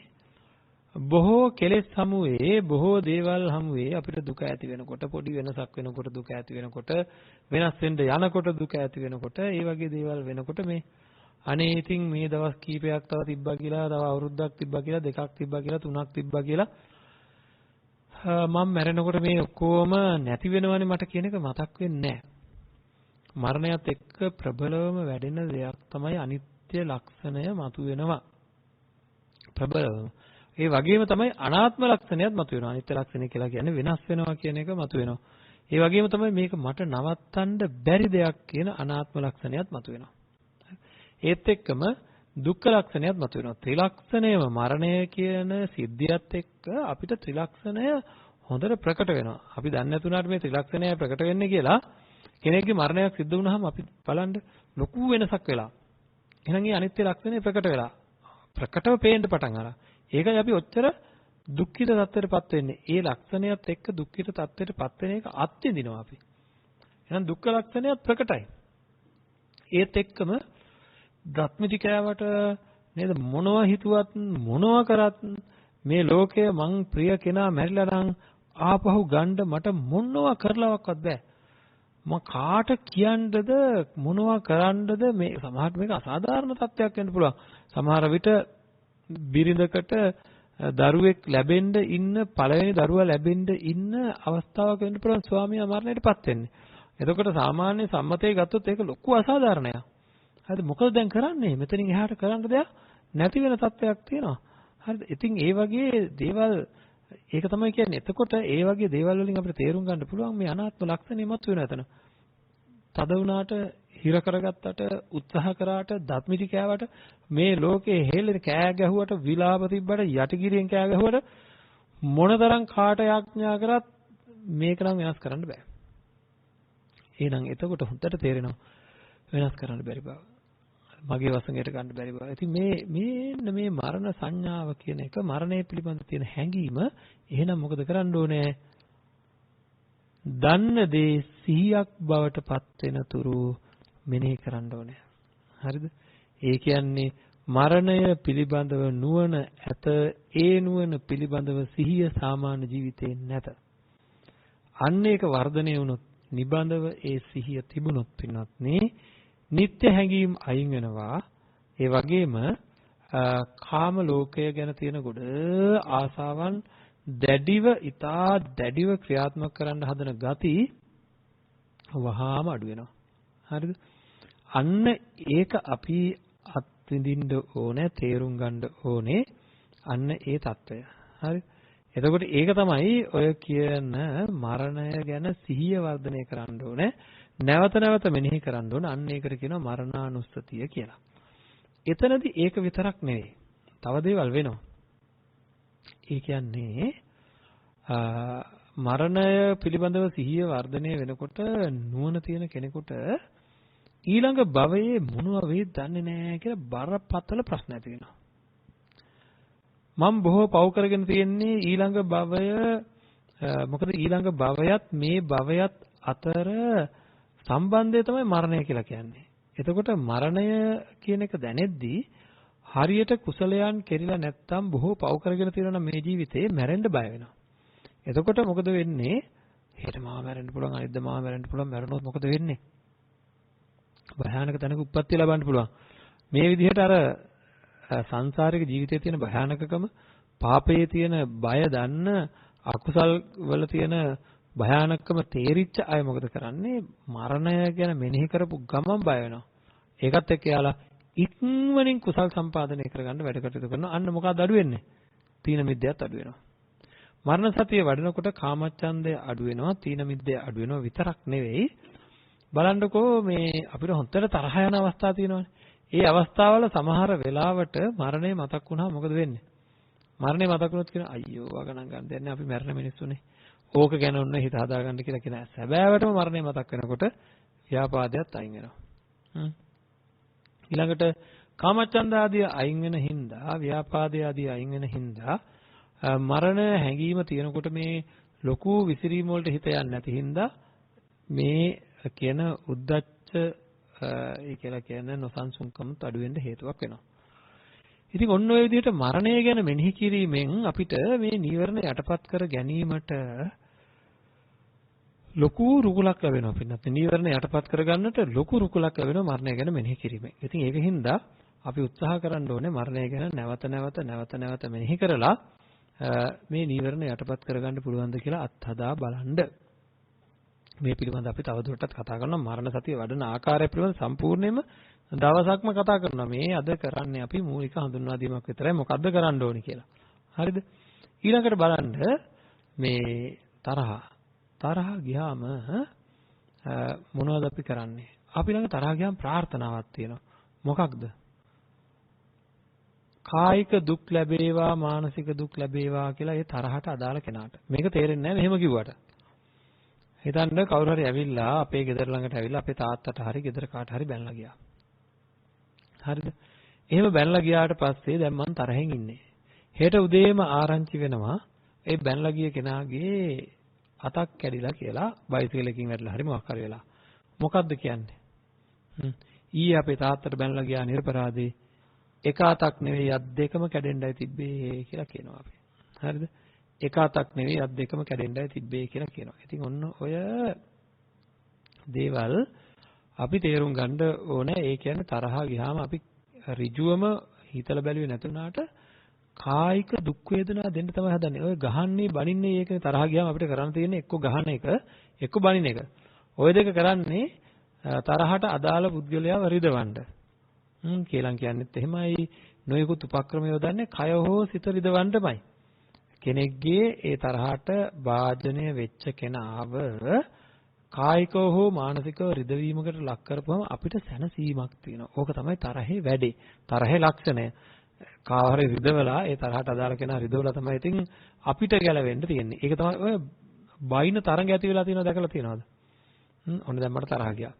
බොහෝ කෙලෙස් හමුවේ බොහෝ දේවල් හමුවේ අපිට දුක ඇති වෙනකොට පොඩි වෙනසක් වෙනකොට දුක ඇති වෙනකොට වෙනස් වෙන්න යනකොට දුක ඇති වෙනකොට ඒ වගේ දේවල් වෙනකොට මේ අනේ ඉතින් මේ දවස් කීපයක් තව තිබ්බා කියලා තව අවුරුද්දක් තිබ්බා කියලා දෙකක් තිබ්බා කියලා තුනක් තිබ්බා කියලා මම මැරෙනකොට මේ ඔක්කොම නැති වෙනවනේ මට කියන එක මතක් වෙන්නේ නැහැ. මරණයත් එක්ක ප්‍රබලවම වැඩෙන දෙයක් තමයි අනිත්‍ය ලක්ෂණය මතුවෙනවා. ප්‍රබලවම. ඒ වගේම තමයි අනාත්ම ලක්ෂණයත් මතුවෙනවා. අනිත්‍ය ලක්ෂණය කියලා කියන්නේ වෙනස් වෙනවා කියන එක මතුවෙනවා. ඒ වගේම තමයි මේක මට නවත්තන්න බැරි දෙයක් කියන අනාත්ම ලක්ෂණයත් මතුවෙනවා. ඒත් එක්කම දුක්ඛ ලක්ෂණයත් මතුවෙනවා. ත්‍රිලක්ෂණයම මරණය කියන සිද්ධියත් එක්ක අපිට ත්‍රිලක්ෂණය හොඳට ප්‍රකට වෙනවා. අපි දන්නේ නැතුණාට මේ ත්‍රිලක්ෂණය ප්‍රකට වෙන්නේ කියලා කෙනෙක්ගේ මරණයක් සිද්ධ වුණාම අපි බලන්න ලොකු වෙනසක් වෙලා. එහෙනම් මේ අනිත්‍ය ලක්ෂණය ප්‍රකට වෙලා ප්‍රකටව පේන්න පටන් අරන්. ඒකයි අපි ඔච්චර දුක්ඛිත තත්ත්වයටපත් වෙන්නේ. ඒ ලක්ෂණයත් එක්ක දුක්ඛිත තත්ත්වයටපත් වෙන එක අත්විඳිනවා අපි. එහෙනම් දුක්ඛ ලක්ෂණයත් ප්‍රකටයි. ඒත් එක්කම ධත්මිටි කෑවට නේද මොනවා හිතුවත් මොනවා කරත් මේ ලෝකයේ මං ප්‍රිය කෙනා මැරිලා නම් ආපහු ගන්න මට මොනවා කරලවක්වත් බෑ. මම කාට කියන්නද මොනවා කරන්නද මේ සමහරට මේක අසාධාරණ තත්ත්වයක් වෙන්න පුළුවන්. සමහර විට බිරිඳකට දරුවෙක් ලැබෙන්න ඉන්න පළවෙනි දරුවා ලැබෙන්න ඉන්න අවස්ථාවක වෙන්න පුළුවන් ස්වාමියා මරණයටපත් වෙන්නේ. එතකොට සාමාන්‍ය සම්මතයේ ගත්තොත් ඒක ලොකු අසාධාරණයක්. හරිද? මොකද දැන් කරන්නේ? මෙතනින් එහාට කරන්න දෙයක් නැති වෙන තත්ත්වයක් තියෙනවා. හරිද? ඉතින් ඒ වගේ දේවල් ඒක තමයි කියන්නේ. එතකොට ඒ වගේ දේවල් වලින් අපිට තේරුම් ගන්න පුළුවන් මේ අනාත්ම ලක්ෂණය මතුවෙන එතන. තද වුණාට, හිර කරගත්තට, උත්සාහ කරාට, දත්මිටි කෑවට, මේ ලෝකේ හේලෙන කෑ ගැහුවට, විලාප තිබ්බට, යටිගිරියෙන් කෑ ගැහුවට මොනතරම් කාට යාඥා කරත් මේක නම් වෙනස් කරන්න බෑ. එහෙනම් එතකොට හොඳට තේරෙනවා වෙනස් කරන්න බැරි බව. මගේ වසඟයට ගන්න බැරි බව. ඉතින් මේ මරණ සංඥාව කියන එක මරණය පිළිබඳ තියෙන හැඟීම එහෙනම් මොකද කරන්න ඕනේ? දන්න දේ සිහියක් බවට පත් වෙන තුරු මෙනෙහි කරන්න ඕනේ. හරිද? ඒ කියන්නේ මරණය පිළිබඳව නුවණ ඇත. ඒ නුවණ පිළිබඳව සිහිය සාමාන්‍ය ජීවිතේ නැත. අන්න ඒක වර්ධනය වුණොත් නිබඳව ඒ සිහිය තිබුණොත් පින්වත්නි නිත්‍ය හැඟීම් අයින් වෙනවා. ඒ වගේම කාම ලෝකය ගැන තියෙන ගොඩ ආසාවන් ඊටා දැඩිව ක්‍රියාත්මක කරන්න හදන ගති වහාම අඩු වෙනවා. හරිද? අන්න ඒක අපි අත්විඳින්න ඕනේ, තේරුම් ගන්න ඕනේ. අන්න ඒ తত্ত্বය. හරි? එතකොට ඒක තමයි ඔය කියන මරණය ගැන සිහිය වර්ධනය කරන්න ඕනේ. නැවත නැවත මෙනෙහි කරන්න ඕන. අන්න ඒකට කියනවා මරණානුස්සතිය කියලා. එතනදී ඒක විතරක් නෙවෙයි. තව දේවල් වෙනවා. ඒ කියන්නේ මරණය පිළිබඳව සිහිය වර්ධනය වෙනකොට නුවණ තියෙන කෙනෙකුට ඊළඟ භවයේ මොනවා වෙයිද දන්නේ නැහැ කියලා බරපතල ප්‍රශ්න ඇති වෙනවා. මම බොහෝ පව් කරගෙන තියෙන්නේ ඊළඟ භවය මොකද ඊළඟ භවයත් මේ භවයත් අතර සම්බන්ධය තමයි මරණය කියලා කියන්නේ. එතකොට මරණය කියන එක දැනෙද්දී හරියට කුසලයන් කෙරිලා නැත්තම් බොහෝ පව් කරගෙන තියෙනවා මේ ජීවිතේ මැරෙන්න බය වෙනවා. එතකොට මොකද වෙන්නේ? හෙට මාව මැරෙන්න පුළුවන්, අනිද්දා මාව මැරෙන්න පුළුවන්. මැරුණොත් මොකද වෙන්නේ? භයානක තැනක උප්පත්ති ලබන්න පුළුවන්. මේ විදිහට අර සංසාරික ජීවිතයේ තියෙන භයානකකම, පාපයේ තියෙන බය දන්න, අකුසල් වල තියෙන භයානකම තේරිච්ච අය මොකද කරන්නේ? මරණය ගැන මෙනෙහි කරපු ගමන් බය වෙනවා. ඒකත් එක්ක යාලා ඉක්මනින් කුසල් සම්පාදනය කරගන්න වැඩ කටයුතු කරනවා. අන්න මොකක්ද අඩු වෙන්නේ? තීන මිද්දයත් අඩු වෙනවා. මරණ සතිය වඩනකොට කාමච්ඡන්දය අඩු වෙනවා, තීන මිද්දය අඩු වෙනවා විතරක් නෙවෙයි. බලන්නකෝ මේ අපිට හොන්දට තරහ යන අවස්ථා තියෙනවානේ. ඒ අවස්ථාවල සමහර වෙලාවට මරණය මතක් වුණාම මොකද වෙන්නේ? මරණය මතක් වුණොත් කියන අයියෝ වගණන් ගන්න දෙන්නේ අපි මැරෙන මිනිස්සුනේ. ඕක ගැන ඔන්න හිත හදාගන්න කියලා කියන සැබෑවටම මරණය මතක් වෙනකොට ව්‍යාපාදයක් අයින් වෙනවා. ඊළඟට කාමච්ඡන්ද ආදී අයින් වෙන හින්දා, ව්‍යාපාදය ආදී අයින් වෙන හින්දා මරණ හැඟීම තියෙනකොට මේ ලොකු විසිරීම වලට හිත යන්නේ නැති හින්දා මේ කියන උද්දච්ච ඒ කියලා කියන නොසන්සුන්කම අඩු වෙන්න හේතුවක් වෙනවා. ඉතින් ඔන්න ඔය විදිහට මරණය ගැන මෙනෙහි කිරීමෙන් අපිට මේ නීවරණ යටපත් කර ගැනීමට ලොකු රුකුලක් ලැබෙනවා. පින්නත් නීවරණ යටපත් කරගන්නට ලොකු රුකුලක් ලැබෙනවා මරණය ගැන මෙනෙහි කිරීමෙන්. ඉතින් ඒකින්ද අපි උත්සාහ කරන්න ඕනේ මරණය ගැන නැවත මෙනෙහි කරලා මේ නීවරණ යටපත් කරගන්න පුළුවන්ද කියලා අත්හදා බලන්න. මේ පිළිබඳ අපි තවදුරටත් කතා කරනවා. මරණ සතිය වඩන ආකාරය පිළිබඳ සම්පූර්ණයෙන්ම දවසක්ම කතා කරනවා. මේ අද කරන්නේ අපි මූලික හඳුන්වා දීමක් විතරයි. මොකද්ද කරන්න ඕනේ කියලා. හරිද? ඊළඟට බලන්න මේ තරහ ගියාම මොනවද අපි කරන්නේ? අපි ළඟ තරහ ගියාම ප්‍රාර්ථනාවක් තියෙනවා. මොකක්ද? කායික දුක් ලැබේවා මානසික දුක් ලැබේවා කියලා ඒ තරහට අදාළ කෙනාට. මේක තේරෙන්නේ නැහැ මෙහෙම කිව්වට. හිතන්න කවුරු හරි ඇවිල්ලා අපේ ගෙදර ළඟට ඇවිල්ලා අපේ තාත්තට හරි ගෙදර කාට හරි බැනලා ගියා. හරිද? එහෙම බැනලා ගියාට පස්සේ දැන් මං තරහෙන් ඉන්නේ. හෙට උදේම ආරංචි වෙනවා ඒ බැනලා ගිය කෙනාගේ අතක් කැඩිලා කියලා බයිසිකලකින් වැටලා හරි මොකක් හරි වෙලා. මොකද්ද කියන්නේ? ඊයේ අපේ තාත්තට බැනලා ගියා නිර්පරාදී එක අතක් නෙවෙයි අත් දෙකම කැඩෙන්නයි තිබ්බේ කියලා කියනවා අපි. හරිද? එක අතක් නෙවෙයි අත් දෙකම කැඩෙන්නයි තිබ්බේ කියලා කියනවා. ඉතින් ඔන්න ඔය දේවල් අපි තේරුම් ගන්න ඕනේ. ඒ කියන්නේ තරහා ගියාම අපි ඍජුවම හිතලා බැලුවේ නැතුණාට කායික දුක් වේදනා දෙන්න තමයි හදන්නේ. ඔය ගහන්නේ බනින්නේ ඒකනේ තරහා ගියාම අපිට කරන්න තියෙන්නේ එක්ක ගහන එක එක්ක බනින එක. ඔය දෙක කරන්නේ තරහට අදාළ පුද්ගලයාව රිදවන්න. කියලා කියන්නේත් එහෙමයි. නොයෙකුත් උපක්‍රම යොදන්නේ කය හෝ සිත රිදවන්නමයි. කෙනෙක්ගේ ඒ තරහට වාජනය වෙච්ච කෙනාව කායිකව හෝ මානසිකව රිදවීමකට ලක් කරපුවම අපිට සැනසීමක් තියෙනවා. ඕක තමයි තරහේ වැඩේ. තරහේ ලක්ෂණය. කාවහරි රිදවලා ඒ තරහට අදාළ කෙනා රිදවලා තමයි ඉතින් අපිට ගැලවෙන්න තියෙන්නේ. ඒක තමයි ඔය බයින තරඟ ඇති වෙලා තියෙනවා දැකලා තියෙනවද? ඔන්න දැන් මට තරහ ගියා.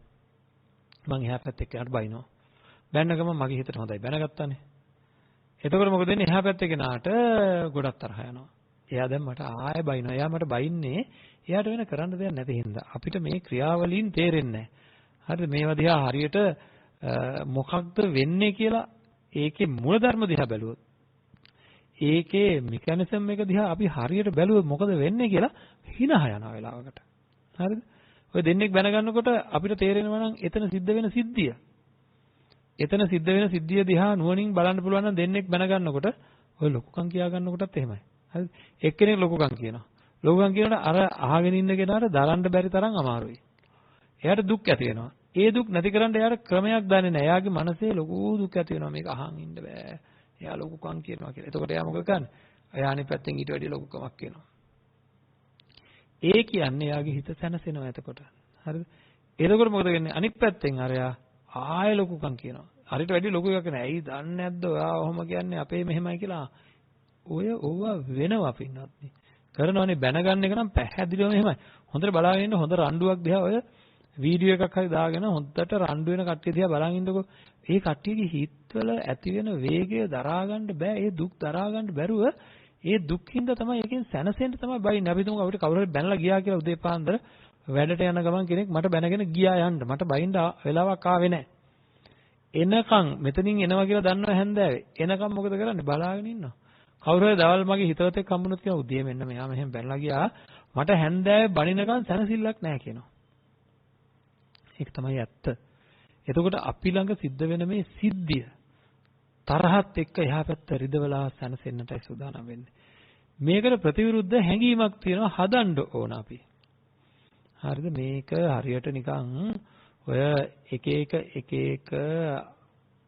මං එහා පැත්තේ කෙනාට බයිනවා. බැන්න ගමන් මගේ හිතට හොඳයි බැනගත්තානේ. එතකොට මොකද වෙන්නේ? එහා පැත්තේ කෙනාට ගොඩක් තරහ යනවා. එයා දැන් මට ආයෙ බයිනවා. එයා මට බයින්නේ එයාට වෙන කරන්න දෙයක් නැති හින්දා. අපිට මේ ක්‍රියාවලින් තේරෙන්නේ නැහැ. හරිද? මේවා දිහා හරියට මොකක්ද වෙන්නේ කියලා ඒකේ මූලධර්ම දිහා බැලුවොත් ඒකේ මෙකැනිසම් එක දිහා අපි හරියට බැලුවොත් මොකද වෙන්නේ කියලා හිනහ යනවා වෙලාවකට. හරිද? ඔය දෙන්නෙක් බැනගන්නකොට අපිට තේරෙනවා නම් එතන සිද්ධ වෙන සිද්ධිය. එතන සිද්ධ වෙන සිද්ධිය දිහා නුවණින් බලන්න පුළුවන් නම් දෙන්නෙක් බැනගන්නකොට ඔය ලොකුකම් කියා ගන්නකොටත් එහෙමයි. හරිද? එක්කෙනෙක් ලොකුකම් කියනවා. ලොකුකම් කියනකොට අර අහගෙන ඉන්න කෙනාට දරන්න බැරි තරම් අමාරුයි. එයාට දුක් ඇති වෙනවා. ඒ දුක් නැති කරන්න එයාට ක්‍රමයක් දන්නේ නැහැ. එයාගේ මනසේ ලොකු දුක් ඇති වෙනවා. මේක අහන් ඉන්න බෑ. එයා ලොකුකම් කියනවා කියලා. එතකොට එයා මොකද කරන්නේ? එයා අනිත් පැත්තෙන් ඊට වැඩිය ලොකුකමක් කියනවා. ඒ කියන්නේ එයාගේ හිත සැනසෙනවා එතකොට. හරිද? එතකොට මොකද වෙන්නේ? අනිත් පැත්තෙන් අරයා ආයෙ ලොකුකම් කියනවා. හරියට වැඩි ලොකු එකක් නෑ. ඇයි දන්නේ නැද්ද? ඔයා ඔහොම කියන්නේ අපේ මෙහෙමයි කියලා. ඔය ඕවා වෙනවා පින්නත්. කරනවනේ බැනගන්න එක නම් පැහැදිලිවම එහෙමයි. හොඳට බලාගෙන ඉන්න හොඳ රණ්ඩුවක් දිහා ඔය වීඩියෝ එකක් හරි දාගෙන හොඳට රණ්ඩු වෙන කට්ටිය දිහා බලන් ඉන්නකො ඒ කට්ටියගේ හිතවල ඇති වෙන වේගය දරා ගන්න බෑ. ඒ දුක් දරා ගන්න බැරුව ඒ දුක් හින්දා තමයි එකෙන් සැනසෙන්න තමයි බයින්නේ. අපි තුමු අපිට කවුරු හරි බැනලා ගියා කියලා උදේ පාන්දර වැඩට යන ගමන් කෙනෙක් මට බැනගෙන ගියා යන්න. මට බයින්න වෙලාවක් ආවේ නැහැ. එනකන් මෙතනින් එනවා කියලා දන්නව හැන්දෑවේ. එනකන් මොකද කරන්නේ? බලාගෙන ඉන්නවා. කවුරු හරි දවල් මගේ හිතවතෙක් හම්බුනොත් කියනවා උදේ මෙන්න මෙයා මෙහෙම බැනලා ගියා. මට හැන්දෑවේ බනිනකන් සැනසෙල්ලක් නැහැ කියනවා. ඒක තමයි ඇත්ත. එතකොට අපි ළඟ සිද්ධ වෙන මේ සිද්ධිය තරහත් එක්ක එහා පැත්ත රිදවලා සැනසෙන්නටයි සූදානම් වෙන්නේ. මේකට ප්‍රතිවිරුද්ධ හැඟීමක් තියෙනවා හදන්න ඕන අපි. හරිද? මේක හරියට නිකන් ඔය එක එක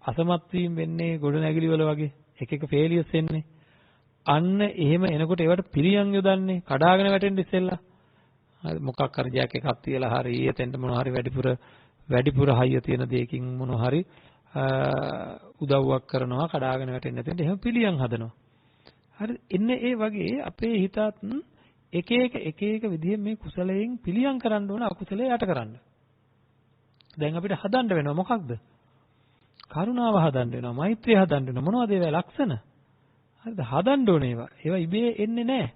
අසමත් වීම වෙන්නේ ගොඩනැගිලි වල වගේ එක එක ෆේලියර්ස් එන්නේ. අන්න එහෙම එනකොට ඒවට පිළියම් යොදන්නේ කඩාගෙන වැටෙන්න ඉස්සෙල්ලා. හරි මොකක් හරි ජැක් එකක් තියලා හරි එතෙන්ට මොනවා හරි වැඩිපුර හයිය තියෙන දෙයකින් මොනවා හරි උදව්වක් කරනවා කඩාගෙන වැටෙන්න එතෙන්ට එහෙම පිළියම් හදනවා. හරි එන්නේ ඒ වගේ අපේ හිතත් එක එක විදිහෙන් මේ කුසලයෙන් පිළියම් කරන්න ඕන අකුසලයේ යට කරන්න. දැන් අපිට හදන්න වෙනවා මොකක්ද? කරුණාව හදන්න වෙනවා, මෛත්‍රිය හදන්න වෙනවා. මොනවද ඒවා ලක්ෂණ? හරිද? හදන්න ඕනේ ඒවා. ඒවා ඉබේ එන්නේ නැහැ.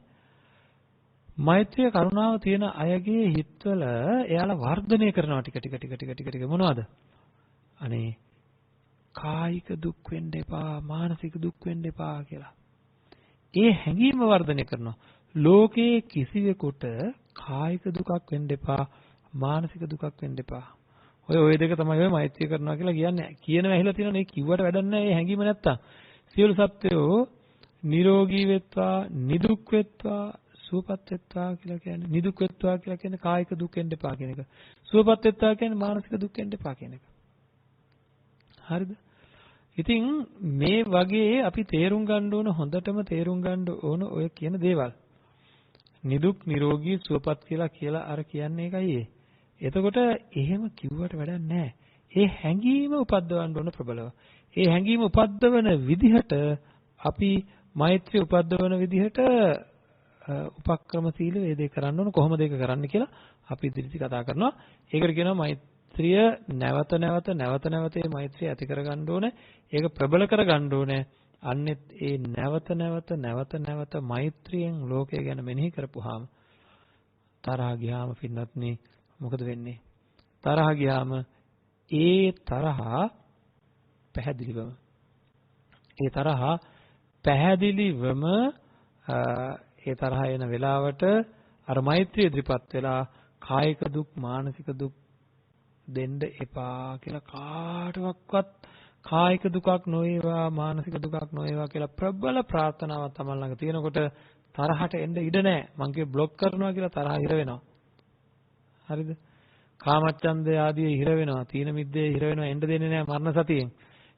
මෛත්‍රිය කරුණාව තියෙන අයගේ හිතවල එයාලා වර්ධනය කරනවා ටික මොනවද? අනේ කායික දුක් වෙන්න එපා, මානසික දුක් වෙන්න එපා කියලා. ඒ හැඟීම වර්ධනය කරනවා. ලෝකේ කිසිවෙකුට කායික දුකක් වෙන්න එපා, මානසික දුකක් වෙන්න එපා. ඔය දෙක තමයි ඔය මෛත්‍රිය කරනවා කියලා කියන්නේ. කියනවා ඇහිලා තියෙනවා නේ කිව්වට වැඩක් නැහැ. මේ හැඟීම නැත්තම්. සියලු සත්වයෝ නිරෝගී වෙත්වා, නිදුක් වෙත්වා, සුවපත් වෙත්වා කියලා කියන්නේ නිදුක් වෙත්වා කියලා කියන්නේ කායික දුක් වෙන්න එපා කියන එක. සුවපත් වෙත්වා කියන්නේ මානසික දුක් වෙන්න එපා කියන එක. හරිද? ඉතින් මේ වගේ අපි තේරුම් ගන්න ඕන හොඳටම තේරුම් ගන්න ඕන ඔය කියන දේවල්. නිදුක් නිරෝගී සුවපත් කියලා අර කියන්නේ ඒකයි ඒ. එතකොට එහෙම කිව්වට වැඩක් නැහැ. ඒ හැඟීම උපද්දවන්න ඕන ප්‍රබලව. ඒ හැඟීම උපද්දවන විදිහට අපි මෛත්‍රිය උපද්දවන විදිහට උපක්‍රමශීලී වේදේ කරන්න ඕන කොහොමද ඒක කරන්න කියලා අපි ඉදිරියට කතා කරනවා. ඒකට කියනවා මෛත්‍රිය නැවත නැවත මෛත්‍රිය ඇති කරගන්න ඕනේ. ඒක ප්‍රබල කරගන්න ඕනේ. අන්නෙත් ඒ නැවත මෛත්‍රියෙන් ලෝකය ගැන මෙනෙහි කරපුවාම තරහ ගියාම පින්නත්නේ මොකද වෙන්නේ? තරහ ගියාම ඒ තරහා පැහැදිලිවම ඒ තරහ එන වෙලාවට අර මෛත්‍රිය ඉදිරිපත් වෙලා කායික දුක් මානසික දුක් දෙන්න එපා කියලා කාටවත් කායික දුකක් නොවේවා මානසික දුකක් නොවේවා කියලා ප්‍රබල ප්‍රාර්ථනාවක් තමයි ළඟ තියෙනකොට තරහට එන්න ඉඩ නැහැ. මං කිය બ્લોක් කරනවා කියලා තරහ ඉර වෙනවා. හරිද? කාමච්ඡන්දය ආදී හිර වෙනවා. තීන මිද්දේ හිර වෙනවා. එන්න දෙන්නේ නැහැ මරණ සතියෙන්.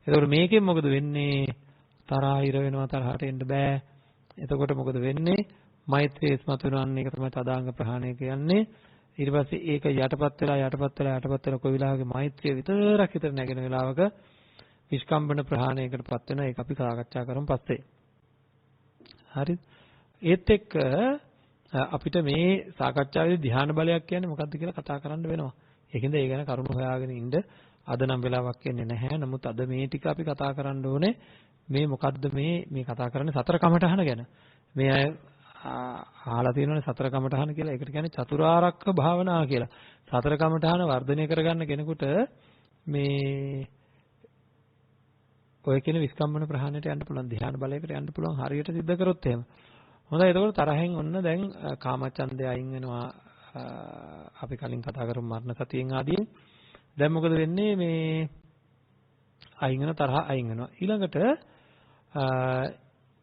එතකොට මේකෙන් මොකද වෙන්නේ? තරහ හිර වෙනවා. තරහට එන්න බෑ. එතකොට මොකද වෙන්නේ? මෛත්‍රිය ඉස්මතු වෙනවා. ඒක තමයි තදාංග ප්‍රහාණය කියන්නේ. ඊට පස්සේ ඒක යටපත් වෙලා කොයි වෙලාවක මෛත්‍රිය විතර නැගෙන වෙලාවක විස්කම්බන ප්‍රහාණයකටපත් වෙනවා. ඒක අපි සාකච්ඡා කරමු පස්සේ. හරිද? ඒත් එක්ක අපිට මේ සාකච්ඡාවේදී ධ්‍යාන බලයක් කියන්නේ මොකක්ද කියලා කතා කරන්න වෙනවා. ඒකෙන්ද ඒ ගැන කරුණු හොයාගෙන ඉන්න අද නම් වෙලාවක් එන්නේ නැහැ. නමුත් අද මේ ටික අපි කතා කරන්න ඕනේ මේ මොකද්ද මේ කතා කරන්නේ සතර කමඨහන ගැන. මේ අය අහලා තියෙනවනේ සතර කමඨහන කියලා. ඒකට කියන්නේ චතුරාර්යක භාවනාව කියලා. සතර කමඨහන වර්ධනය කරගන්න කෙනෙකුට මේ ඔය කියන විස්කම්බන ප්‍රහාණයට යන්න පුළුවන්. ධ්‍යාන බලයකට යන්න පුළුවන් හරියට සිද්ධ කරොත් එහෙම. හොඳයි. එතකොට තරහෙන් ඔන්න දැන් කාමචන්දය අයින් වෙනවා. අපි කලින් කතා කරමු මරණ සතියෙන් ආදී. දැන් මොකද වෙන්නේ? මේ අයින් වෙන තරහ අයින් වෙනවා. ඊළඟට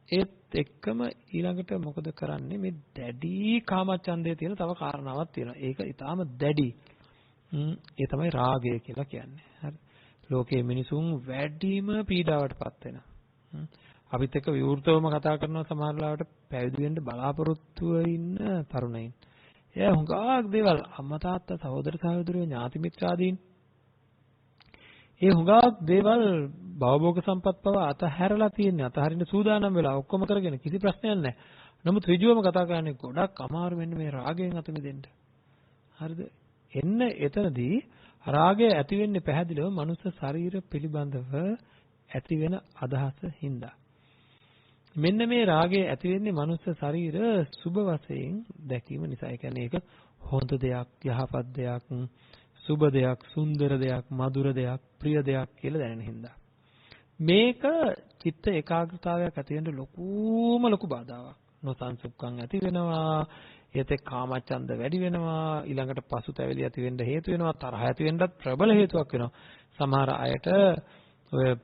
ඒත් එක්කම ඊළඟට මොකද කරන්නේ? මේ දැඩි කාමචන්දයේ තියෙන තව කාරණාවක් තියෙනවා. ඒක ඊටාම දැඩි. ඒ තමයි රාගය කියලා කියන්නේ. හරි. ලෝකයේ මිනිසුන් වැඩිම පීඩාවටපත් වෙනවා. අපිත් එක්ක විවෘතවම කතා කරනවා සමහර වෙලාවට පැවිදි වෙන්න බලාපොරොත්තු ඉන්න තරුණයින්. එයා හුඟක් දේවල් අම්මා තාත්තා සහෝදර සහෝදරයෝ ඥාති මිත්‍රාදීන් ඒ හුඟක් දේවල් භවභෝග සම්පත් පව අතහැරලා තියෙන්නේ. අතහරින්න සූදානම් වෙලා ඔක්කොම කරගෙන කිසි ප්‍රශ්නයක් නැහැ. නමුත් ඍජුවම කතා කරන්නේ ගොඩක් අමාරු වෙන්න මේ රාගයෙන් අත මිදෙන්න. හරිද? එන්න එතනදී රාගය ඇති වෙන්නේ පැහැදිලිව මනුස්ස ශරීර පිළිබඳව ඇති වෙන අදහස හින්දා. මෙන්න මේ රාගය ඇති වෙන්නේ මනුස්ස ශරීර සුභ වශයෙන් දැකීම නිසා. ඒ කියන්නේ ඒක හොඳ දෙයක්, යහපත් දෙයක්, සුභ දෙයක්, සුන්දර දෙයක්, මధుර දෙයක්, ප්‍රිය දෙයක් කියලා දැනෙන හින්දා. මේක චිත්ත ඒකාග්‍රතාවයක් ඇති වෙන්න ලොකු බාධාවක්. නොසන්සුක්කම් ඇති වෙනවා. ඒත් කාමච්ඡන්ද වැඩි වෙනවා. ඊළඟට පසුතැවිලි ඇති වෙන්න හේතු වෙනවා. තරහ ඇති වෙන්නත් ප්‍රබල හේතුවක් වෙනවා. සමහර අයට ඔය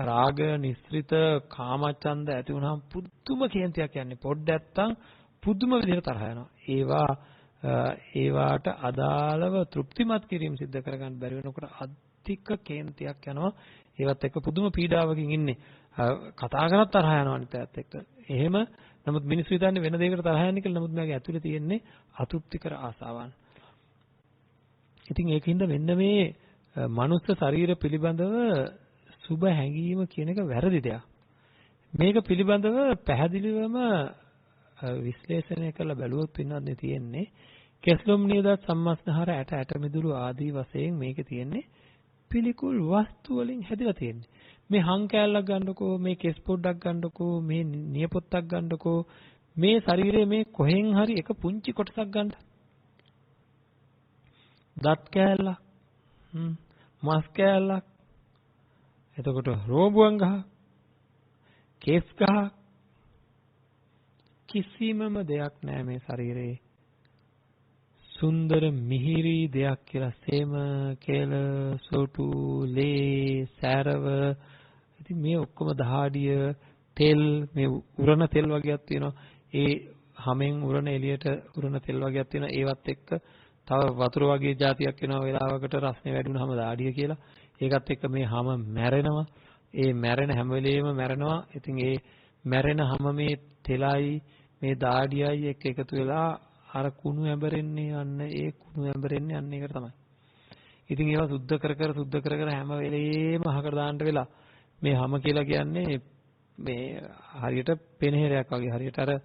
රාග නිස්ෘත කාමච්ඡන්ද ඇති වුණාම පුදුම කේන්තියක් යන්නේ. පොඩ්ඩක් නැත්තම් පුදුම විදිහට තරහ යනවා. ඒවාට අදාළව තෘප්තිමත් කිරීම සිද්ධ කරගන්න බැරි වෙනකොට අධික කේන්තියක් යනවා. ඒවත් එක්ක පුදුම පීඩාවකින් ඉන්නේ. කතා කරනත් තරහ යනවා අනිත් පැත්ත එක්ක. එහෙම නමුත් මිනිස්සු හිතන්නේ වෙන දෙයකට තරහ යන්නේ කියලා. නමුත් මේකේ ඇතුලේ තියෙන්නේ අතෘප්තිකර ආසාවන්. ඉතින් ඒකින්ද මෙන්න මේ මනුස්ස ශරීර පිළිබඳව සුබ හැඟීම කියන එක වැරදි දෙයක්. මේක පිළිබඳව පැහැදිලිවම විශ්ලේෂණය කරලා බැලුවොත් වෙනවද තියෙන්නේ කෙස්ලොම් නියදත් සම්මස්නහර ඇට මිදුළු ආදී වශයෙන් මේකේ තියෙන්නේ පිළිකුල් වස්තු වලින් හැදිලා තියෙන්නේ. මේ හං කෑල්ලක් ගන්නකෝ, මේ කෙස් පොඩ්ඩක් ගන්නකෝ, මේ නියපොත්තක් ගන්නකෝ, මේ ශරීරයේ මේ කොහෙන් හරි එක පුංචි කොටසක් ගන්න. දත් කෑල්ලක්, මස් කෑල්ලක්, එතකොට රෝබුවන් ගහ, කෙස් ගහ, කිසිමම දෙයක් නැහැ මේ ශරීරයේ. සුන්දර මිහිරි දෙයක් කියලා සේම, කේල, සොටු, ලේ, සෑරව. ඉතින් මේ ඔක්කොම දහඩිය, තෙල්, මේ උරණ තෙල් වගේක් තියෙනවා. ඒ හැමෙන් උරන එළියට උරන තෙල් වර්ගයක් තියෙනවා. ඒවත් එක්ක තව වතුර වගේ જાතියක් වෙනවා වෙලාවකට රස්නේ වැඩි වුණාම දාඩිය කියලා. ඒකත් එක්ක මේ හැම මැරෙනවා. ඒ මැරෙන හැම වෙලෙම මැරෙනවා. ඉතින් ඒ මැරෙන හැම මේ තෙලයි මේ දාඩියයි එක්ක එකතු වෙලා අර කුණු ඇඹරෙන්නේ යන්න ඒ කුණු ඇඹරෙන්නේ යන්න ඒකට තමයි. ඉතින් ඒවා සුද්ධ කර කර හැම වෙලෙම අහකට දාන්න වෙලා මේ හැම කියලා කියන්නේ මේ හරියට පෙනහෙරයක් වගේ හරියට අර